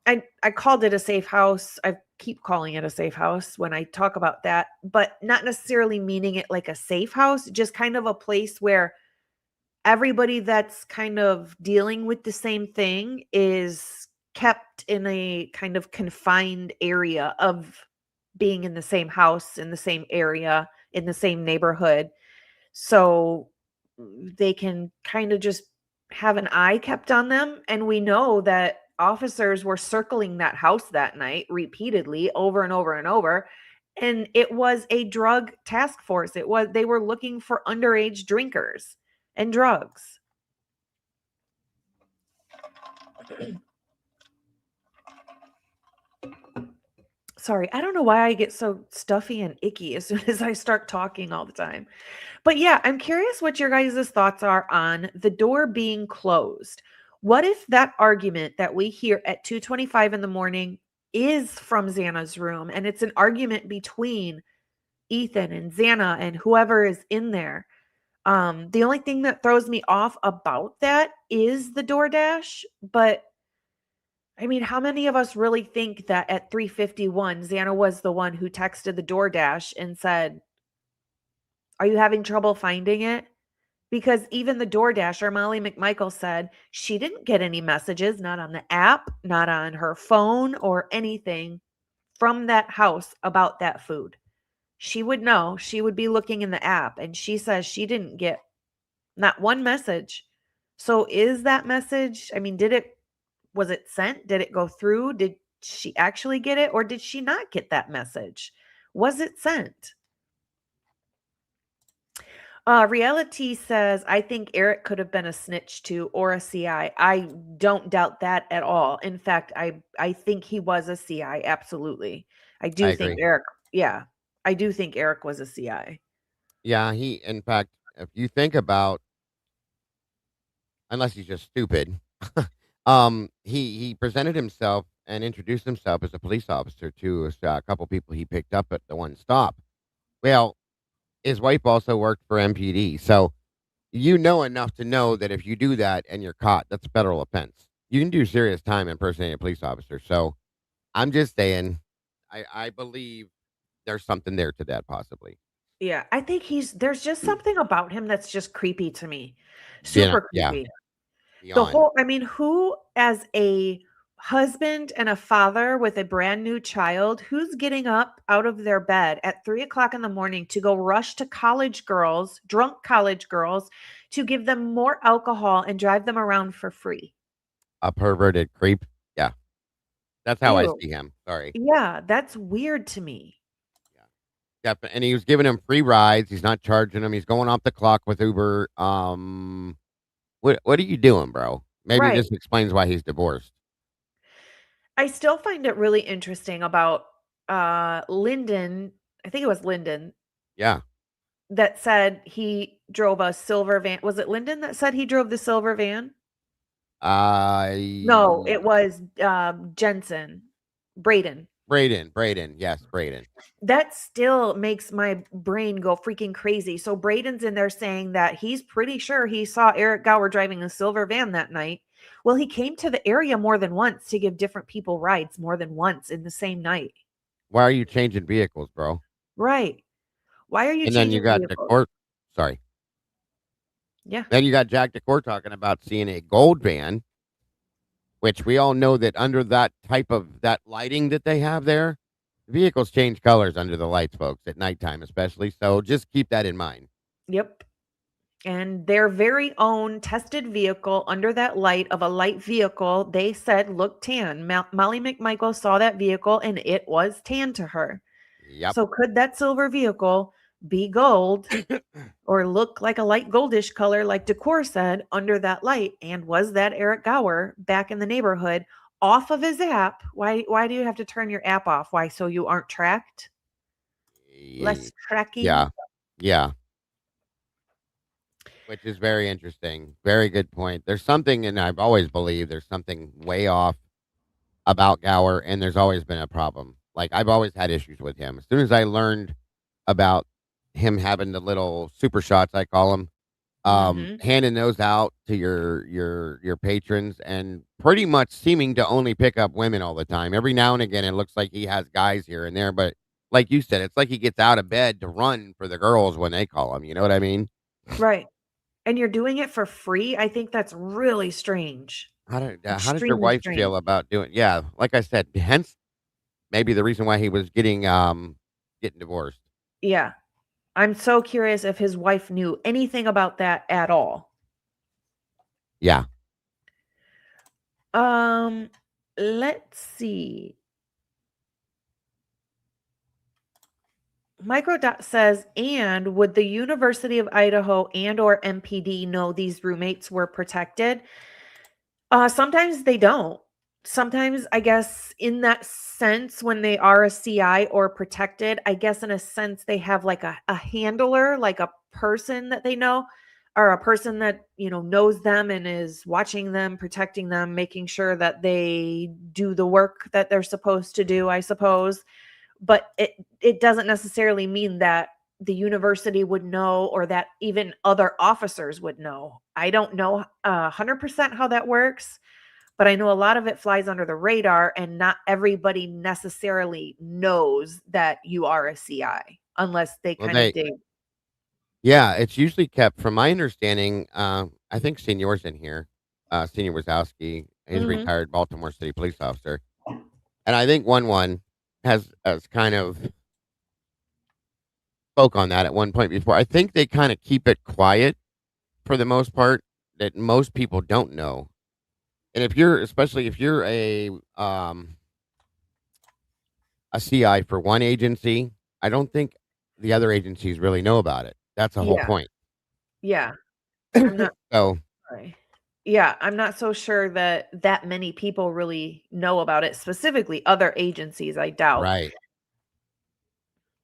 I called it a safe house. I keep calling it a safe house when I talk about that, but not necessarily meaning it like a safe house, just kind of a place where everybody that's kind of dealing with the same thing is kept in a kind of confined area of being in the same house, in the same area, in the same neighborhood. So they can kind of just have an eye kept on them. And we know that officers were circling that house that night repeatedly over and over and over. And it was a drug task force. They were looking for underage drinkers and drugs. Sorry, I don't know why I get so stuffy and icky as soon as I start talking all the time. But yeah, I'm curious what your guys' thoughts are on the door being closed. What if that argument that we hear at 2:25 in the morning is from Xana's room and it's an argument between Ethan and Xana and whoever is in there? The only thing that throws me off about that is the DoorDash, but I mean, how many of us really think that at 3:51 Xana was the one who texted the DoorDash and said, "Are you having trouble finding it?" Because even the DoorDasher, Molly McMichael, said she didn't get any messages, not on the app, not on her phone or anything from that house about that food. She would know. She would be looking in the app, and she says she didn't get not one message. So is that message, I mean, was it sent? Did it go through? Did she actually get it, or did she not get that message? Was it sent? Reality says, I think Eric could have been a snitch too, or a CI. I don't doubt that at all. In fact, I think he was a CI. Absolutely. I I do think agree. Eric, yeah, I do think Eric was a CI. Yeah, in fact, if you think about, unless he's just stupid, he presented himself and introduced himself as a police officer to a couple people he picked up at the one stop. Well, his wife also worked for MPD, so you know enough to know that if you do that and you're caught, that's a federal offense. You can do serious time impersonating a police officer. So I'm just saying, I believe there's something there to that, possibly. Yeah, I think there's just something about him that's just creepy to me. Yeah, Super yeah, creepy. beyond. I mean, who as a husband and a father with a brand new child, who's getting up out of their bed at 3 o'clock in the morning to go rush to college girls, drunk college girls, to give them more alcohol and drive them around for free? A perverted creep. Yeah, that's how I Ew. see him. Sorry. Yeah, that's weird to me. Yeah, and he was giving him free rides. He's not charging him. He's going off the clock with Uber. What are you doing, bro? Maybe Right. this explains why he's divorced. I still find it really interesting about Lyndon. I think it was Lyndon Yeah. that said he drove a silver van. Was it Lyndon that said he drove the silver van? No, I it was, Jensen. Braden. Braden, yes, Braden. That still makes my brain go freaking crazy. So Braden's in there saying that he's pretty sure he saw Eric Gower driving a silver van that night. Well, he came to the area more than once to give different people rides more than once in the same night. Why are you changing vehicles, bro? Right. Why are you And then you changing got vehicles? Decor. Sorry. Yeah. Then you got Jack Decor talking about seeing a gold van, which we all know that under that type of that lighting that they have there, vehicles change colors under the lights, folks, at nighttime especially. So just keep that in mind. Yep. And their very own tested vehicle under that light of a light vehicle, they said looked tan. Molly McMichael saw that vehicle and it was tan to her. Yep. So could that silver vehicle be gold or look like a light goldish color like Decor said under that light? And was that Eric Gower back in the neighborhood off of his app. Why do you have to turn your app off? Why? So you aren't tracked? Less tracking? Yeah. Yeah. Which is very interesting. Very good point. There's something, and I've always believed there's something way off about Gower, and there's always been a problem. Like, I've always had issues with him. As soon as I learned about him having the little super shots, I call them, Mhm. handing those out to your patrons, and pretty much seeming to only pick up women all the time. Every now and again, it looks like he has guys here and there, but like you said, it's like he gets out of bed to run for the girls when they call him. You know what I mean? Right. And you're doing it for free? I think that's really strange. How did your Extremely wife strange. feel about doing? Yeah, like I said, hence maybe the reason why he was getting divorced. Yeah. I'm so curious if his wife knew anything about that at all. Yeah. Um, let's see. Microdot says, and would the University of Idaho and or MPD know these roommates were protected? Sometimes they don't. Sometimes, I guess, in that sense, when they are a CI or protected, I guess in a sense they have like a handler, like a person that they know, or a person that knows them and is watching them, protecting them, making sure that they do the work that they're supposed to do, I suppose. But it doesn't necessarily mean that the university would know or that even other officers would know. I don't know 100% how that works, but I know a lot of it flies under the radar and not everybody necessarily knows that you are a CI unless they Well, kind of dig. yeah, it's usually kept, from my understanding. I think Senior's in here. Senior Wazowski, he's a Mhm. retired Baltimore City police officer, and I think one has kind of spoke on that at one point before. I think they kind of keep it quiet for the most part, that most people don't know. And if you're, especially if you're a CI for one agency, I don't think the other agencies really know about it. That's the whole Yeah. point. Yeah. I'm not So, sorry. Yeah, I'm not so sure that that many people really know about it, specifically other agencies, I doubt. right.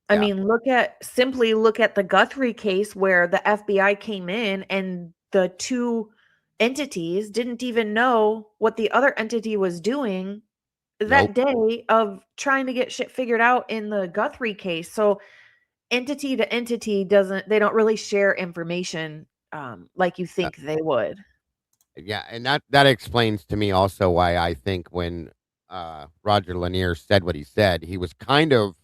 I Yeah. mean, look at the Guthrie case where the FBI came in and the two entities didn't even know what the other entity was doing Nope. that day of trying to get shit figured out in the Guthrie case. So entity to entity doesn't they don't really share information like you Uh, think they would. yeah, and that explains to me also why I think when Roger Lanier said what he said, he was kind of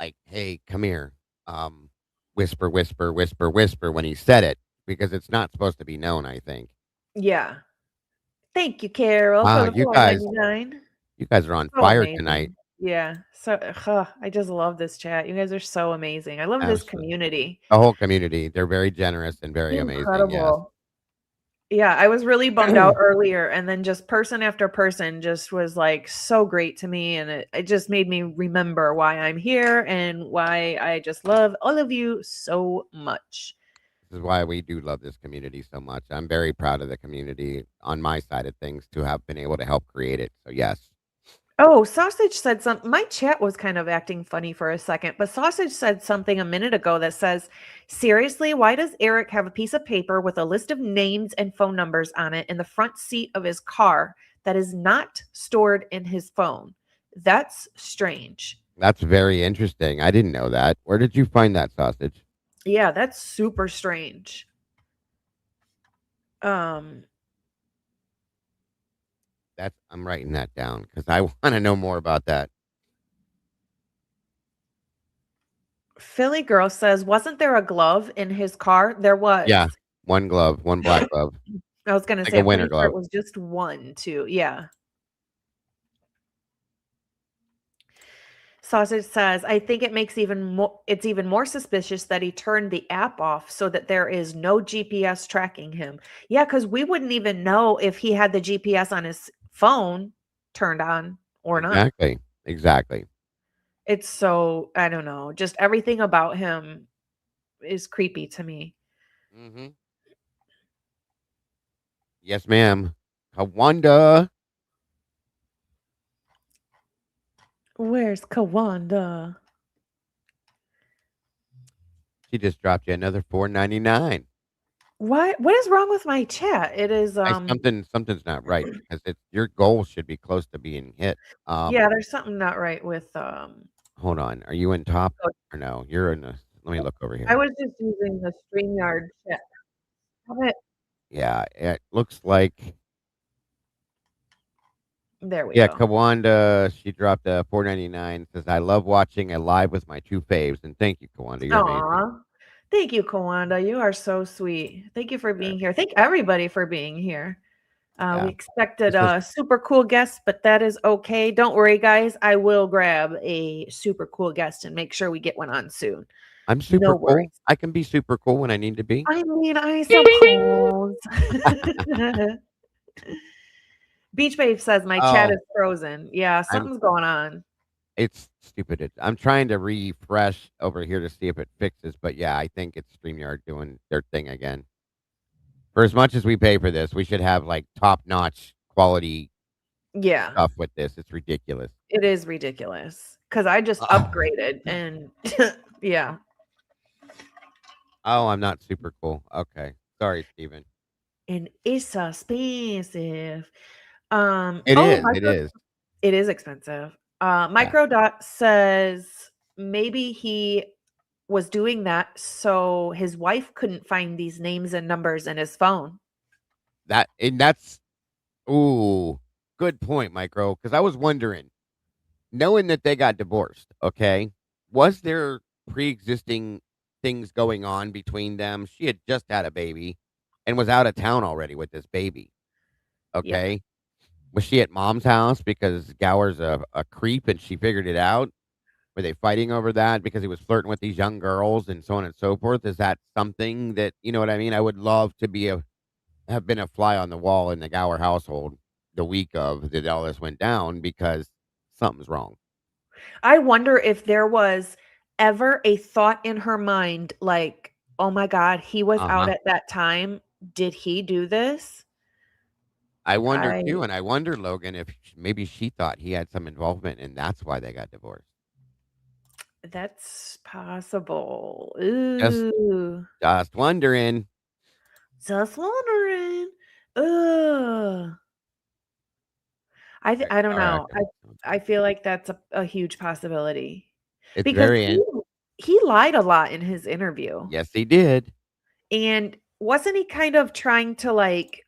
like, "Hey, come here." Um, whisper, whisper, whisper, whisper when he said it, because it's not supposed to be known, I think. Yeah. Thank you, Carol, for Wow, the 4.99. you guys are on So fire tonight. amazing. Yeah. So I just love this chat. You guys are so amazing. I love this Absolutely. community. The whole community, they're very generous and very amazing, yes. Incredible. Yeah, I was really bummed out earlier, and then just person after person just was like so great to me, and it just made me remember why I'm here and why I just love all of you so much. This is why we do love this community so much. I'm very proud of the community on my side of things to have been able to help create it. So yes. Oh, Sausage said something. My chat was kind of acting funny for a second, but Sausage said something a minute ago that says, seriously, why does Eric have a piece of paper with a list of names and phone numbers on it in the front seat of his car that is not stored in his phone? That's strange. That's very interesting. I didn't know that. Where did you find that sausage? Yeah, that's super strange. Um, I'm writing that down because I want to know more about that. Philly Girl says, wasn't there a glove in his car? There Yeah. was. One glove, one black glove. I was gonna Like say, a I'm winter pretty sure glove. it was just one, too. Yeah. Sausage says, I think it makes it's even more suspicious that he turned the app off so that there is no GPS tracking him. Yeah, because we wouldn't even know if he had the GPS on his phone turned on or not. Exactly. Exactly. It's so, I don't know, just everything about him is creepy to me. Hmm. Yes, ma'am. Kawanda. Where's Kawanda? She just dropped you another $4.99. What is wrong with my chat? It is Something's not right because your goal should be close to being hit. yeah, there's something not right with Hold on. Are you in top oh, or no? You're in the. Let me look over I here. was just using the StreamYard chat. Stop it. Yeah, it looks like. There we Yeah, go. Kawanda. She dropped a $4.99. Says I love watching a live with my two faves, and thank you, Kawanda. You're amazing. Aw. Thank you, Kawanda. You are so sweet. Thank you for Okay. being here. Thank everybody for being here. We Yeah, expected this was. a super cool guest, but that is okay. Don't worry, guys. I will grab a super cool guest and make sure we get one on soon. I'm No super cool. worries. I can be super cool when I need to be. I mean, I suppose. Beach Babe says my chat Oh, is frozen. Yeah, I'm. something's going on. It's stupid. I'm trying to refresh over here to see if it fixes, but yeah, I think it's StreamYard doing their thing again. For as much as we pay for this, we should have like top notch quality Yeah, stuff with this. It's ridiculous. it is ridiculous because I just Oh, upgraded and yeah. I'm not super cool. Okay. Sorry, Steven. And it's expensive. It Oh, is. It is. it is expensive. Yeah. Microdot says maybe he was doing that so his wife couldn't find these names and numbers in his phone. That's ooh, good point, Micro. Because I was wondering, knowing that they got divorced, okay, was there pre-existing things going on between them? She had just had a baby and was out of town already with this baby. Yeah. Okay. Was she at mom's house because Gower's a creep and she figured it out? Were they fighting over that because he was flirting with these young girls and so on and so forth? Is that something that you know what I mean? I would love to have been a fly on the wall in the Gower household the week of that all this went down because something's wrong. I wonder if there was ever a thought in her mind like, "Oh my god, he was out Uh-huh. at that time. Did he do this?" I wonder I too, and I wonder, Logan, if maybe she thought he had some involvement and that's why they got divorced. That's possible. Just Ooh. just wondering. Just wondering. Ugh. Okay, I don't sorry, I know. couldn't. I feel like that's a huge possibility It's because very he lied a lot in his interview. yes, he did. And wasn't he kind of trying to like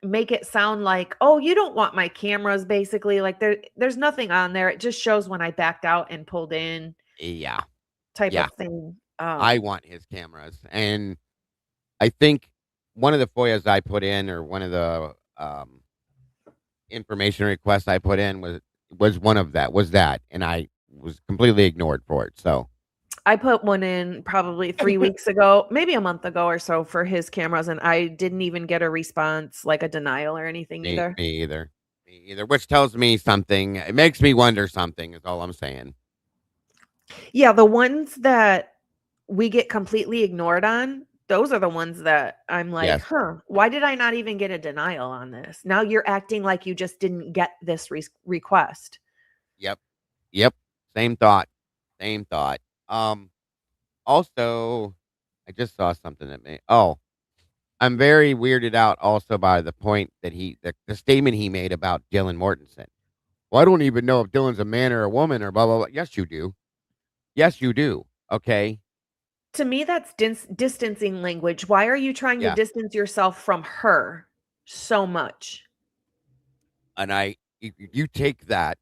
make it sound like, "Oh, you don't want my cameras," basically, like there's nothing on there. It just shows when I backed out and pulled in Yeah, type yeah. of thing. I want his cameras, and I think one of the FOIAs I put in, or one of the information requests I put in was one of that was that, and I was completely ignored for it. So I put one in probably 3 weeks ago, maybe a month ago or so for his cameras, and I didn't even get a response, like a denial or anything me, either. me either, me either. Which tells me something. It makes me wonder something. Is all I'm saying. Yeah, the ones that we get completely ignored on, those are the ones that I'm like, Yes. "Huh, why did I not even get a denial on this?" Now you're acting like you just didn't get this request. Yep. Yep. Same thought. Same thought. Also, I just saw something that made. Oh, I'm very weirded out also by the point that the statement he made about Dylan Mortensen. Well, I don't even know if Dylan's a man or a woman or blah blah blah. Yes, you do. Yes, you do. Okay. To me, that's distancing language. Why are you trying to Yeah. distance yourself from her so much? And you take that,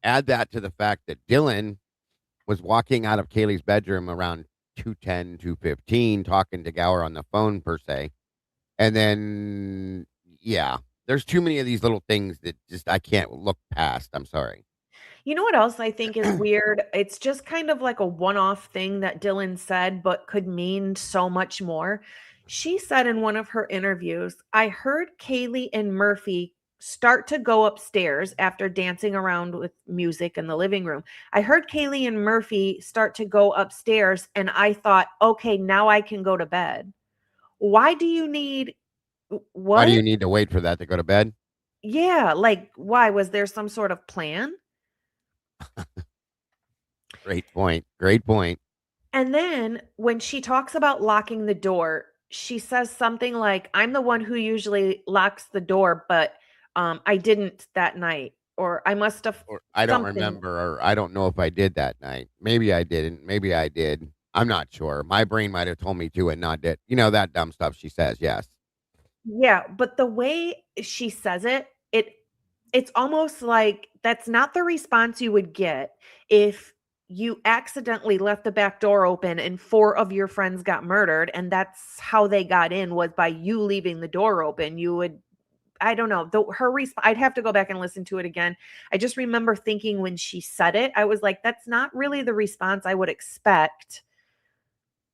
add that to the fact that Dylan was walking out of Kaylee's bedroom around 2:10, 2:15, talking to Gower on the phone per se. And then yeah, there's too many of these little things that just I can't look past. I'm sorry. You know what else I think is weird? It's just kind of like a one-off thing that Dylan said, but could mean so much more. She said in one of her interviews, I heard Kaylee and Murphy start to go upstairs after dancing around with music in the living room. I heard Kaylee and Murphy start to go upstairs, and I thought, okay, now I can go to bed. Why do you need Why do you What? need to wait for that to go to bed? Yeah, like, why? Was there some sort of plan? Great point. Great point. And then when she talks about locking the door, she says something like, "I'm the one who usually locks the door, but, I didn't that night," or "I must have" Or I don't something. remember, or I don't know if I did that night. Maybe I didn't. Maybe I did. I'm not sure. My brain might have told me to and not did. You know, that dumb stuff she says. Yes. Yeah, but the way she says it, it's almost like that's not the response you would get if you accidentally left the back door open and 4 of your friends got murdered, and that's how they got in was by you leaving the door open. You would I don't know, her I'd have to go back and listen to it again. I just remember thinking when she said it, I was like, "That's not really the response I would expect."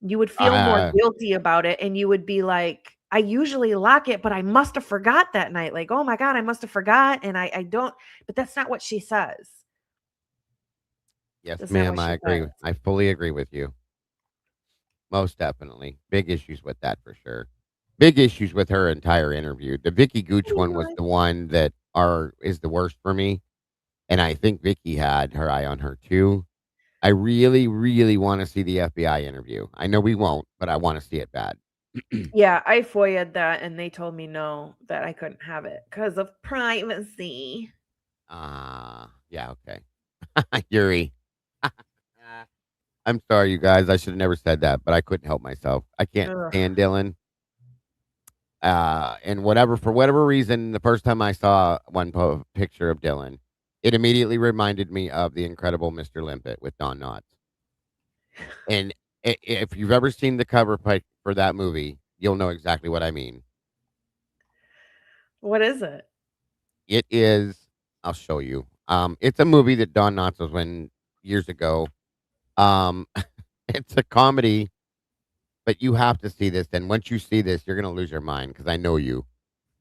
You would feel more Uh, guilty about it, and you would be like, "I usually lock it, but I must have forgot that night." Like, "Oh my god, I must have forgot, and I don't," but that's not what she says. yes, That's not ma'am. what I she agree. says. I fully agree with you. Most definitely. Big issues with that for sure. Big issues with her entire interview. The Vicky Gooch Pretty one was much. the one that is the worst for me. And I think Vicky had her eye on her too. I really, really want to see the FBI interview. I know we won't, but I want to see it bad. Yeah, I FOIA'd that, and they told me no, that I couldn't have it because of privacy. Yeah, okay. Yuri. I'm sorry, you guys. I should have never said that, but I couldn't help myself. I can't Ugh. stand Dylan. And whatever, for whatever reason, the first time I saw one picture of Dylan, it immediately reminded me of the incredible Mr. Limpet with Don Knotts. And if you've ever seen the cover for that movie, you'll know exactly what I mean. What is it? It is, I'll show you. It's a movie that Don Knotts was in years ago. Um, it's a comedy, but you have to see this. And once you see this, you're gonna lose your mind because I know you.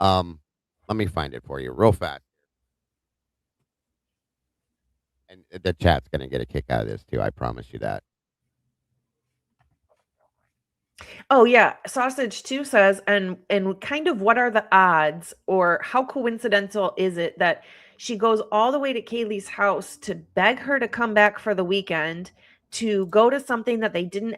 Um, Let me find it for you real fast. And the chat's gonna get a kick out of this too. I promise you that. Oh, yeah, Sausage 2 says, "And kind of what are the odds or how coincidental is it that she goes all the way to Kaylee's house to beg her to come back for the weekend, to go to something that they didn't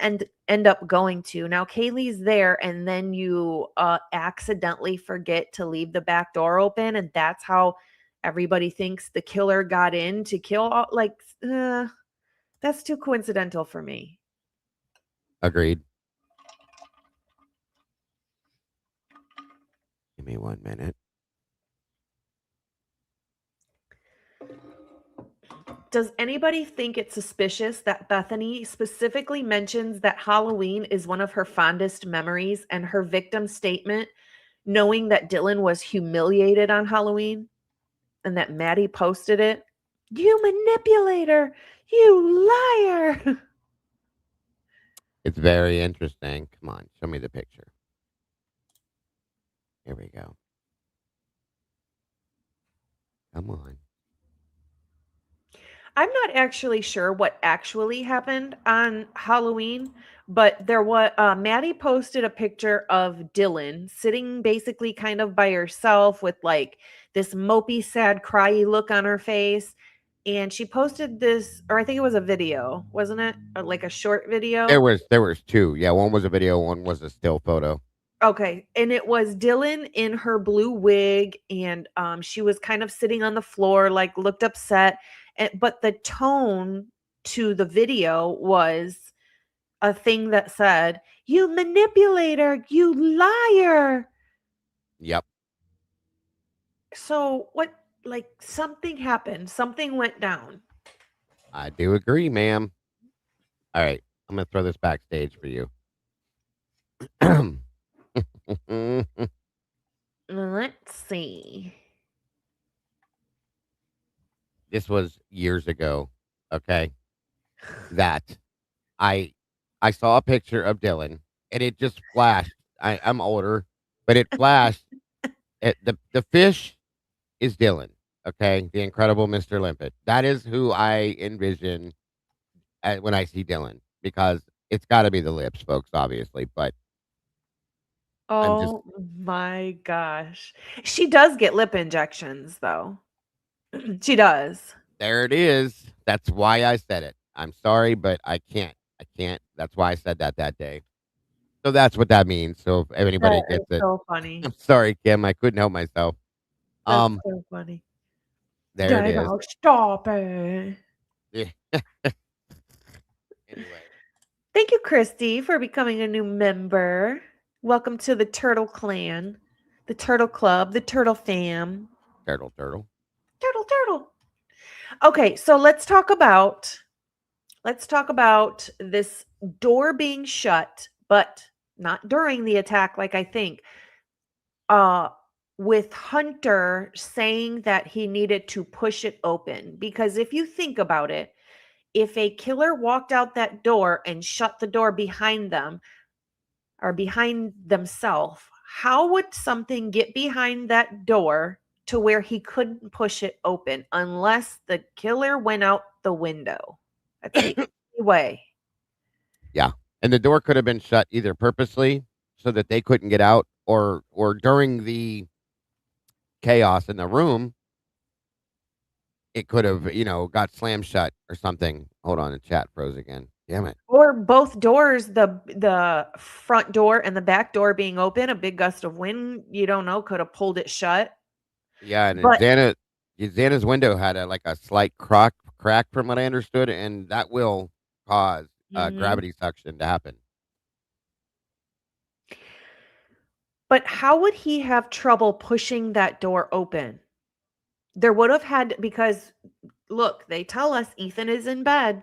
end up going to. Now Kaylee's there, and then you, accidentally forget to leave the back door open, and that's how everybody thinks the killer got in to kill all," like, that's too coincidental for me. Agreed. Give me 1 minute. Does anybody think it's suspicious that Bethany specifically mentions that Halloween is one of her fondest memories and her victim statement, knowing that Dylan was humiliated on Halloween and that Maddie posted it? You manipulator! You liar! It's very interesting. Come on, show me the picture. Here we go. Come on. I'm not actually sure what actually happened on Halloween, but there was Maddie posted a picture of Dylan sitting basically kind of by herself with like this mopey, sad, cryy look on her face. And she posted this, or I think it was a video, wasn't it? Or like a short video. There was two. Yeah, one was a video, one was a still photo. Okay, and it was Dylan in her blue wig, and, she was kind of sitting on the floor, like, looked upset, but the tone to the video was a thing that said, "You manipulator, you liar." Yep, So, what like, something happened, something went down. I do agree, ma'am. All right, I'm gonna throw this backstage for you. Let's see. This was years ago. Okay, that I I saw a picture of Dylan, and it just flashed. I'm older, but it flashed. The fish is Dylan. Okay, the incredible Mr. Limpet. That is who I envision when I see Dylan, because it's got to be the lips, folks, obviously. But I'm just Oh my gosh. She does get lip injections though. She does. there it is. That's why I said it. I'm sorry, but I can't. I can't. That's why I said that day. So that's what that means. So if anybody That is gets it, so funny. I'm sorry, Kim. I couldn't help myself. That's Um, so funny. there it is. Dago, stop it. Yeah. Anyway, Thank you, Christy, for becoming a new member. Welcome to the Turtle Clan, the Turtle Club, the Turtle Fam. turtle. Turtle, turtle. Okay, so let's talk about this door being shut, but not during the attack like I think. Uh with Hunter saying that he needed to push it open because if you think about it, if a killer walked out that door and shut the door behind them or behind themselves, how would something get behind that door to where he couldn't push it open unless the killer went out the window? That's the only way. Yeah, and the door could have been shut either purposely so that they couldn't get out, or during the chaos in the room, it could have got slammed shut or something. Hold on, the chat froze again. Damn it. Or both doors, the front door and the back door being open, a big gust of wind, you don't know, could have pulled it shut. Yeah, and then But Xana's window had a slight crack from what I understood, and that will cause mhm. gravity suction to happen. But how would he have trouble pushing that door open? There would have had because look, they tell us Ethan is in bed.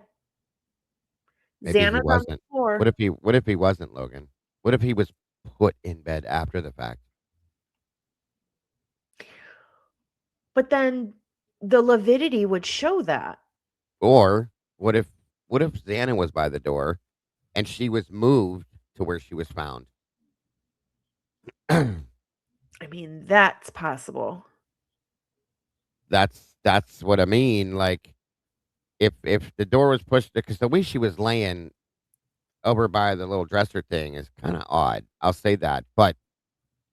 Maybe he Xana's on the wasn't. floor. What if he wasn't, Logan? What if he was put in bed after the fact? But then the lividity would show that. Or what if Xana was by the door and she was moved to where she was found? I mean, that's possible. That's what I mean. Like if the door was pushed, because the way she was laying over by the little dresser thing is kind of odd. I'll say that. But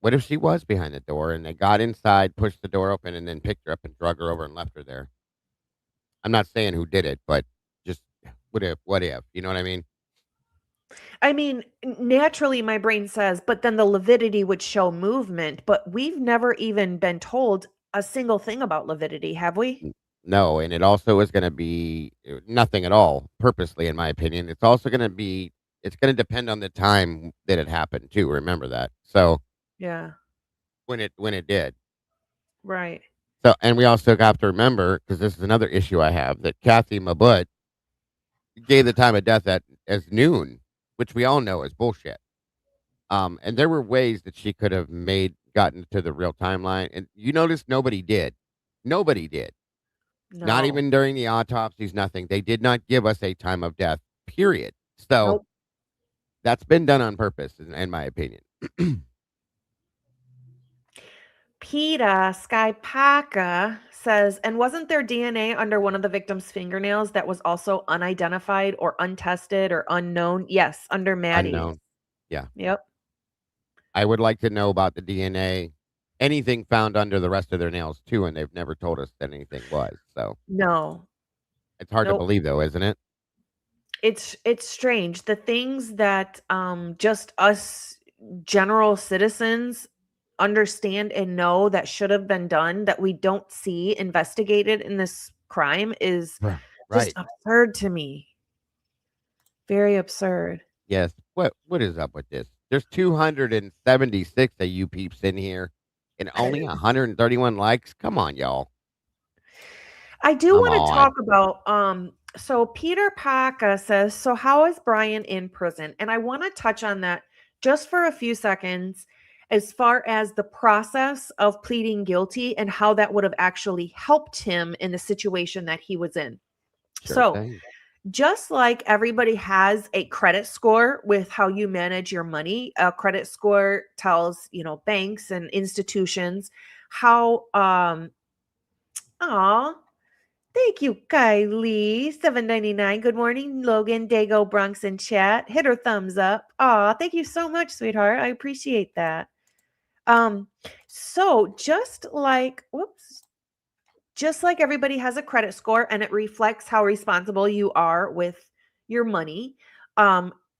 what if she was behind the door and they got inside, pushed the door open, and then picked her up and drug her over and left her there? I'm not saying who did it, but just what if? You know what I mean? I mean, naturally, my brain says, but then the lividity would show movement. But we've never even been told a single thing about lividity, have we? No, and it also is going to be nothing at all purposely, in my opinion. It's also going to be, it's going to depend on the time that it happened too. Remember that. So Yeah, when it did. right. So, and we also have to remember, because this is another issue I have, that Kathy Mabut gave the time of death at as noon, which we all know is bullshit. And there were ways that she could have gotten to the real timeline, and you notice nobody did. Nobody did. Not No. even during the autopsies. Nothing. They did not give us a time of death. Period. So Nope. that's been done on purpose, in my opinion. PETA Sky Paka says, and wasn't there DNA under one of the victim's fingernails that was also unidentified or untested or unknown? Yes, under Maddie's. Unknown. Yeah. Yep. I would like to know about the DNA, anything found under the rest of their nails too, and they've never told us that anything was. So No. it's hard to Nope. believe, though, isn't it? It's strange. The things that just us general citizens understand and know that should have been done that we don't see investigated in this crime is just Right. absurd to me. Very absurd. Yes. What is up with this? There's 276 of you peeps in here, and only 131 likes. Come on, y'all. I do Come want to talk on. about so Peter Paca says, so how is Brian in prison? And I want to touch on that just for a few seconds as far as the process of pleading guilty and how that would have actually helped him in the situation that he was in. Sure So, thing. just like everybody has a credit score with how you manage your money, a credit score tells, banks and institutions how aw, Thank you, Kylie. $7.99. Good morning, Logan, Dago, Bronx, and chat. Hit her thumbs up. Aw, thank you so much, sweetheart. I appreciate that. So just like everybody has a credit score and it reflects how responsible you are with your money,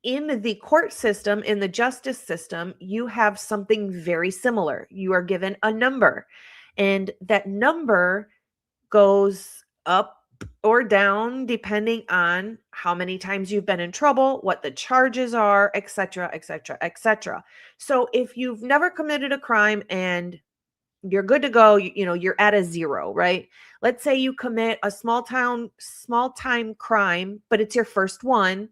in the court system, in the justice system, you have something very similar. You are given a number, and that number goes up or down depending on how many times you've been in trouble, what the charges are, etc., etc., etc. So if you've never committed a crime and you're good to go, you're at a 0, right? Let's say you commit a small time crime, but it's your first one,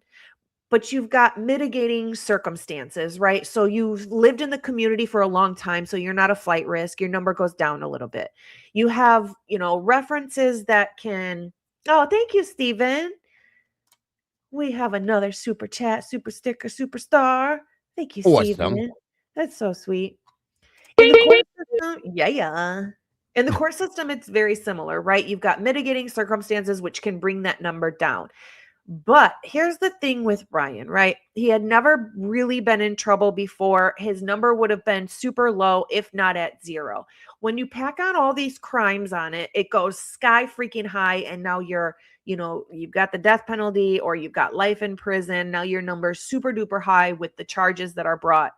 but you've got mitigating circumstances, right? So you've lived in the community for a long time, so you're not a flight risk. Your number goes down a little bit. You have, references that can. Oh, thank you, Stephen. We have another super chat, super sticker, superstar. Thank you, Awesome. Stephen. That's so sweet. In the court system, yeah. In the court system, it's very similar, right? You've got mitigating circumstances which can bring that number down. But here's the thing with Ryan, right? He had never really been in trouble before. His number would have been super low, if not at 0. When you pack on all these crimes on it, it goes sky freaking high. And now you've got the death penalty or you've got life in prison. Now your number's super duper high with the charges that are brought.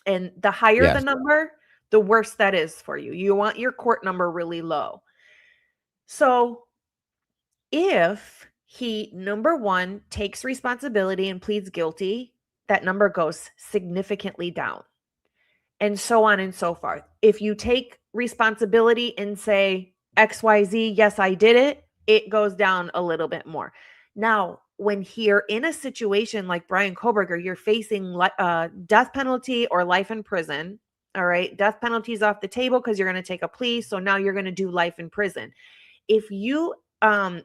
And the higher the Yes. number, the worse that is for you. You want your court number really low. So if he, number one, takes responsibility and pleads guilty, that number goes significantly down. And so on and so forth. If you take responsibility and say XYZ, yes, I did it, it goes down a little bit more. Now, when you're in a situation like Brian Koberger, you're facing death penalty or life in prison. All right. Death penalty is off the table because you're going to take a plea. So now you're going to do life in prison. If you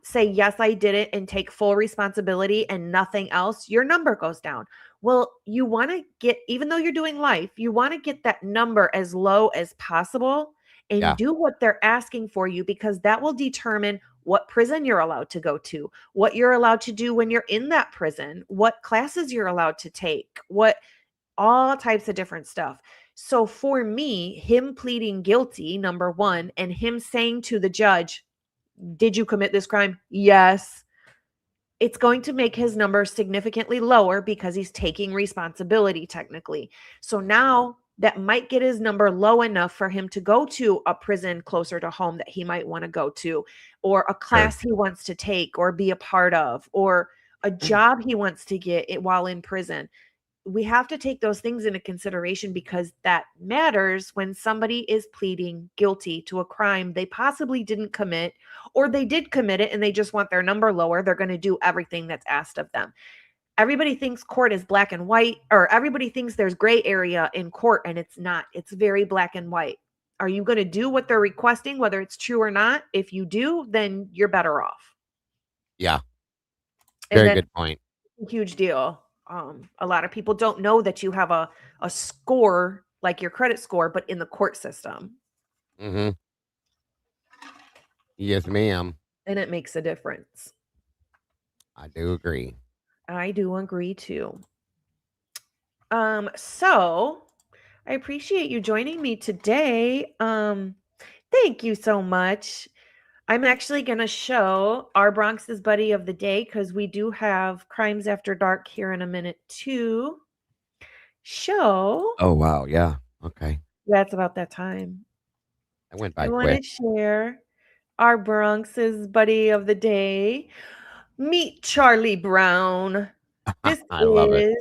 say, yes, I did it and take full responsibility and nothing else, your number goes down. Well, you want to get, even though you're doing life, you want to get that number as low as possible and do what they're asking for you, because that will determine what prison you're allowed to go to, what you're allowed to do when you're in that prison, what classes you're allowed to take, all types of different stuff. So for me, him pleading guilty, number one, and him saying to the judge, did you commit this crime? Yes. It's going to make his number significantly lower because he's taking responsibility technically. So now that might get his number low enough for him to go to a prison closer to home that he might want to go to, or a class he wants to take or be a part of, or a job he wants to get while in prison. We have to take those things into consideration because that matters when somebody is pleading guilty to a crime they possibly didn't commit, or they did commit it and they just want their number lower. They're going to do everything that's asked of them. Everybody thinks court is black and white, or everybody thinks there's gray area in court, and it's not. It's very black and white. Are you going to do what they're requesting, whether it's true or not? If you do, then you're better off. Yeah. Very good point. Huge deal. A lot of people don't know that you have a score like your credit score, but in the court system. Mm-hmm. Yes, ma'am. And it makes a difference. I do agree. I do agree too. So I appreciate you joining me today. Thank you so much. I'm actually going to show our Bronx's buddy of the day because we do have Crimes After Dark here in a minute too. Oh, wow. Yeah. Okay. That's about that time. I went by I quick. want to share our Bronx's buddy of the day. Meet Charlie Brown. This I love it.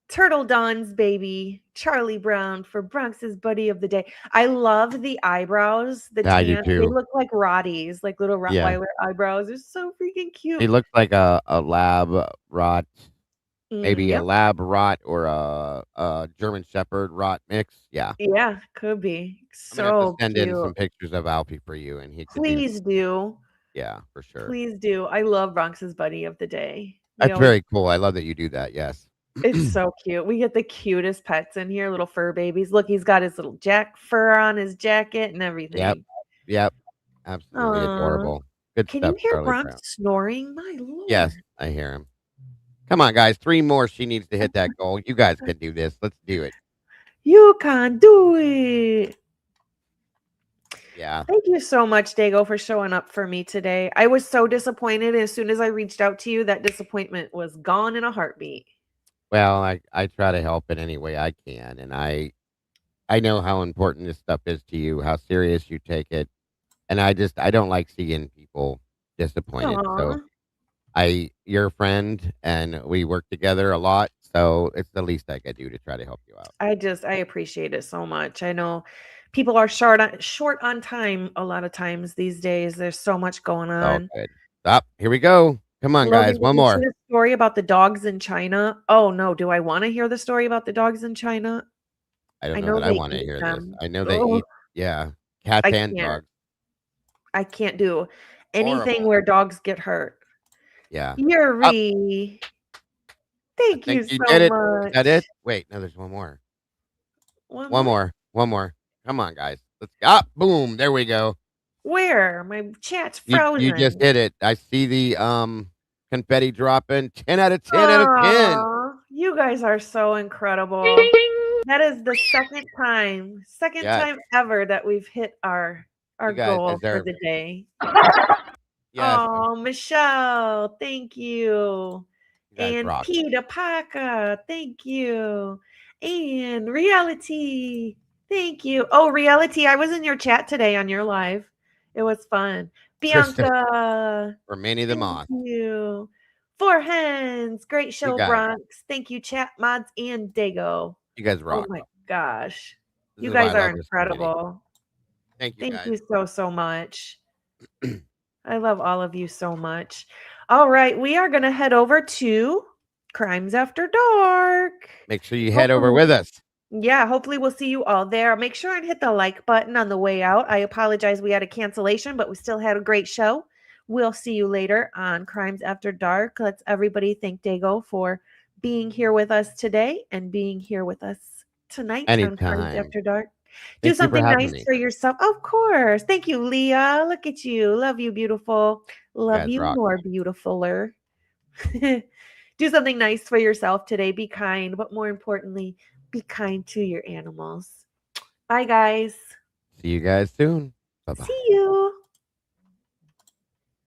Turtle Dawn's baby, Charlie Brown, for Bronx's buddy of the day. I love the eyebrows. The I do tan, too. they look like Rotties, like little Rottweiler eyebrows. They're so freaking cute. He looks like a lab rot, maybe a lab rot or a German Shepherd rot mix. Yeah. Yeah, could be. I'm gonna have to send Cute. in some pictures of Alfie for you, and he could Please do. Yeah, for sure. Please do. I love Bronx's buddy of the day. That's very cool. I love that you do that. Yes. It's so cute. We get the cutest pets in here, little fur babies. Look, he's got his little Jack fur on his jacket and everything. Yep. Absolutely adorable. Good Can stuff, you hear Charlie Bronx Brown. snoring? My lord. Yes, I hear him. Come on, guys. 3 more. She needs to hit that goal. You guys can do this. Let's do it. You can do it. Yeah. Thank you so much, Dago, for showing up for me today. I was so disappointed. As soon as I reached out to you, that disappointment was gone in a heartbeat. Well, I try to help in any way I can, and I know how important this stuff is to you, how serious you take it, and I don't like seeing people disappointed. So Aw. you're a friend, and we work together a lot, so it's the least I could do to try to help you out. I appreciate it so much. I know people are short on time a lot of times these days. There's so much going It's all on. good. Stop. Here we go. Come on, Logan, guys. did One you see more. the story about the dogs in China? Oh no, do I want to hear the story about the dogs in China? I don't I know know that I they want to eat hear this. them. I know they Oh, eat, yeah, cats I and can't. dogs. I can't do anything Horrible. where dogs get hurt. Yeah. Up. Yuri, I thank think you you so did it. Is that much. it? Wait, no, there's one more. One One more? more. One more. Come on, guys. Let's up. Boom. There we go. Where? My chat's You just frozen. hit it. I see the confetti dropping. 10 out of 10 out of 10. Oh, you guys are so incredible. That is the second Yes. time ever that we've hit our You guys goal for deserve the it. day. Yes. Oh, Michelle, thank you. You guys And rock. Peter Paca, thank you. And Reality, thank you. Oh, Reality, I was in your chat today on your live. It was fun. Bianca, For Manny the thank Moth. you. Four Hens, great You show, guys. Bronx. Thank you, chat mods and Dago. You guys Oh rock. my gosh. This You is why I guys are love this so many. incredible. Thank you, Thank guys. you so, so much. I love all of you so much. All right, we are going to head over to Crimes After Dark. Make sure you head over Hopefully, with us. yeah, hopefully we'll see you all there. Make sure and hit the like button on the way out. I apologize we had a cancellation, but we still had a great show. We'll see you later on Crimes After Dark. Let's everybody thank Dago for being here with us today and being here with us tonight on Crimes Anytime. After Dark. Do Thank you for something having nice me. for yourself. Of course. Thank you, Leah. Look at you. Love you, beautiful. You Love guys you rock. more, beautifuler. Do something nice for yourself today. Be kind, but more importantly, be kind to your animals. Bye, guys. See you guys soon. Bye-bye. See you.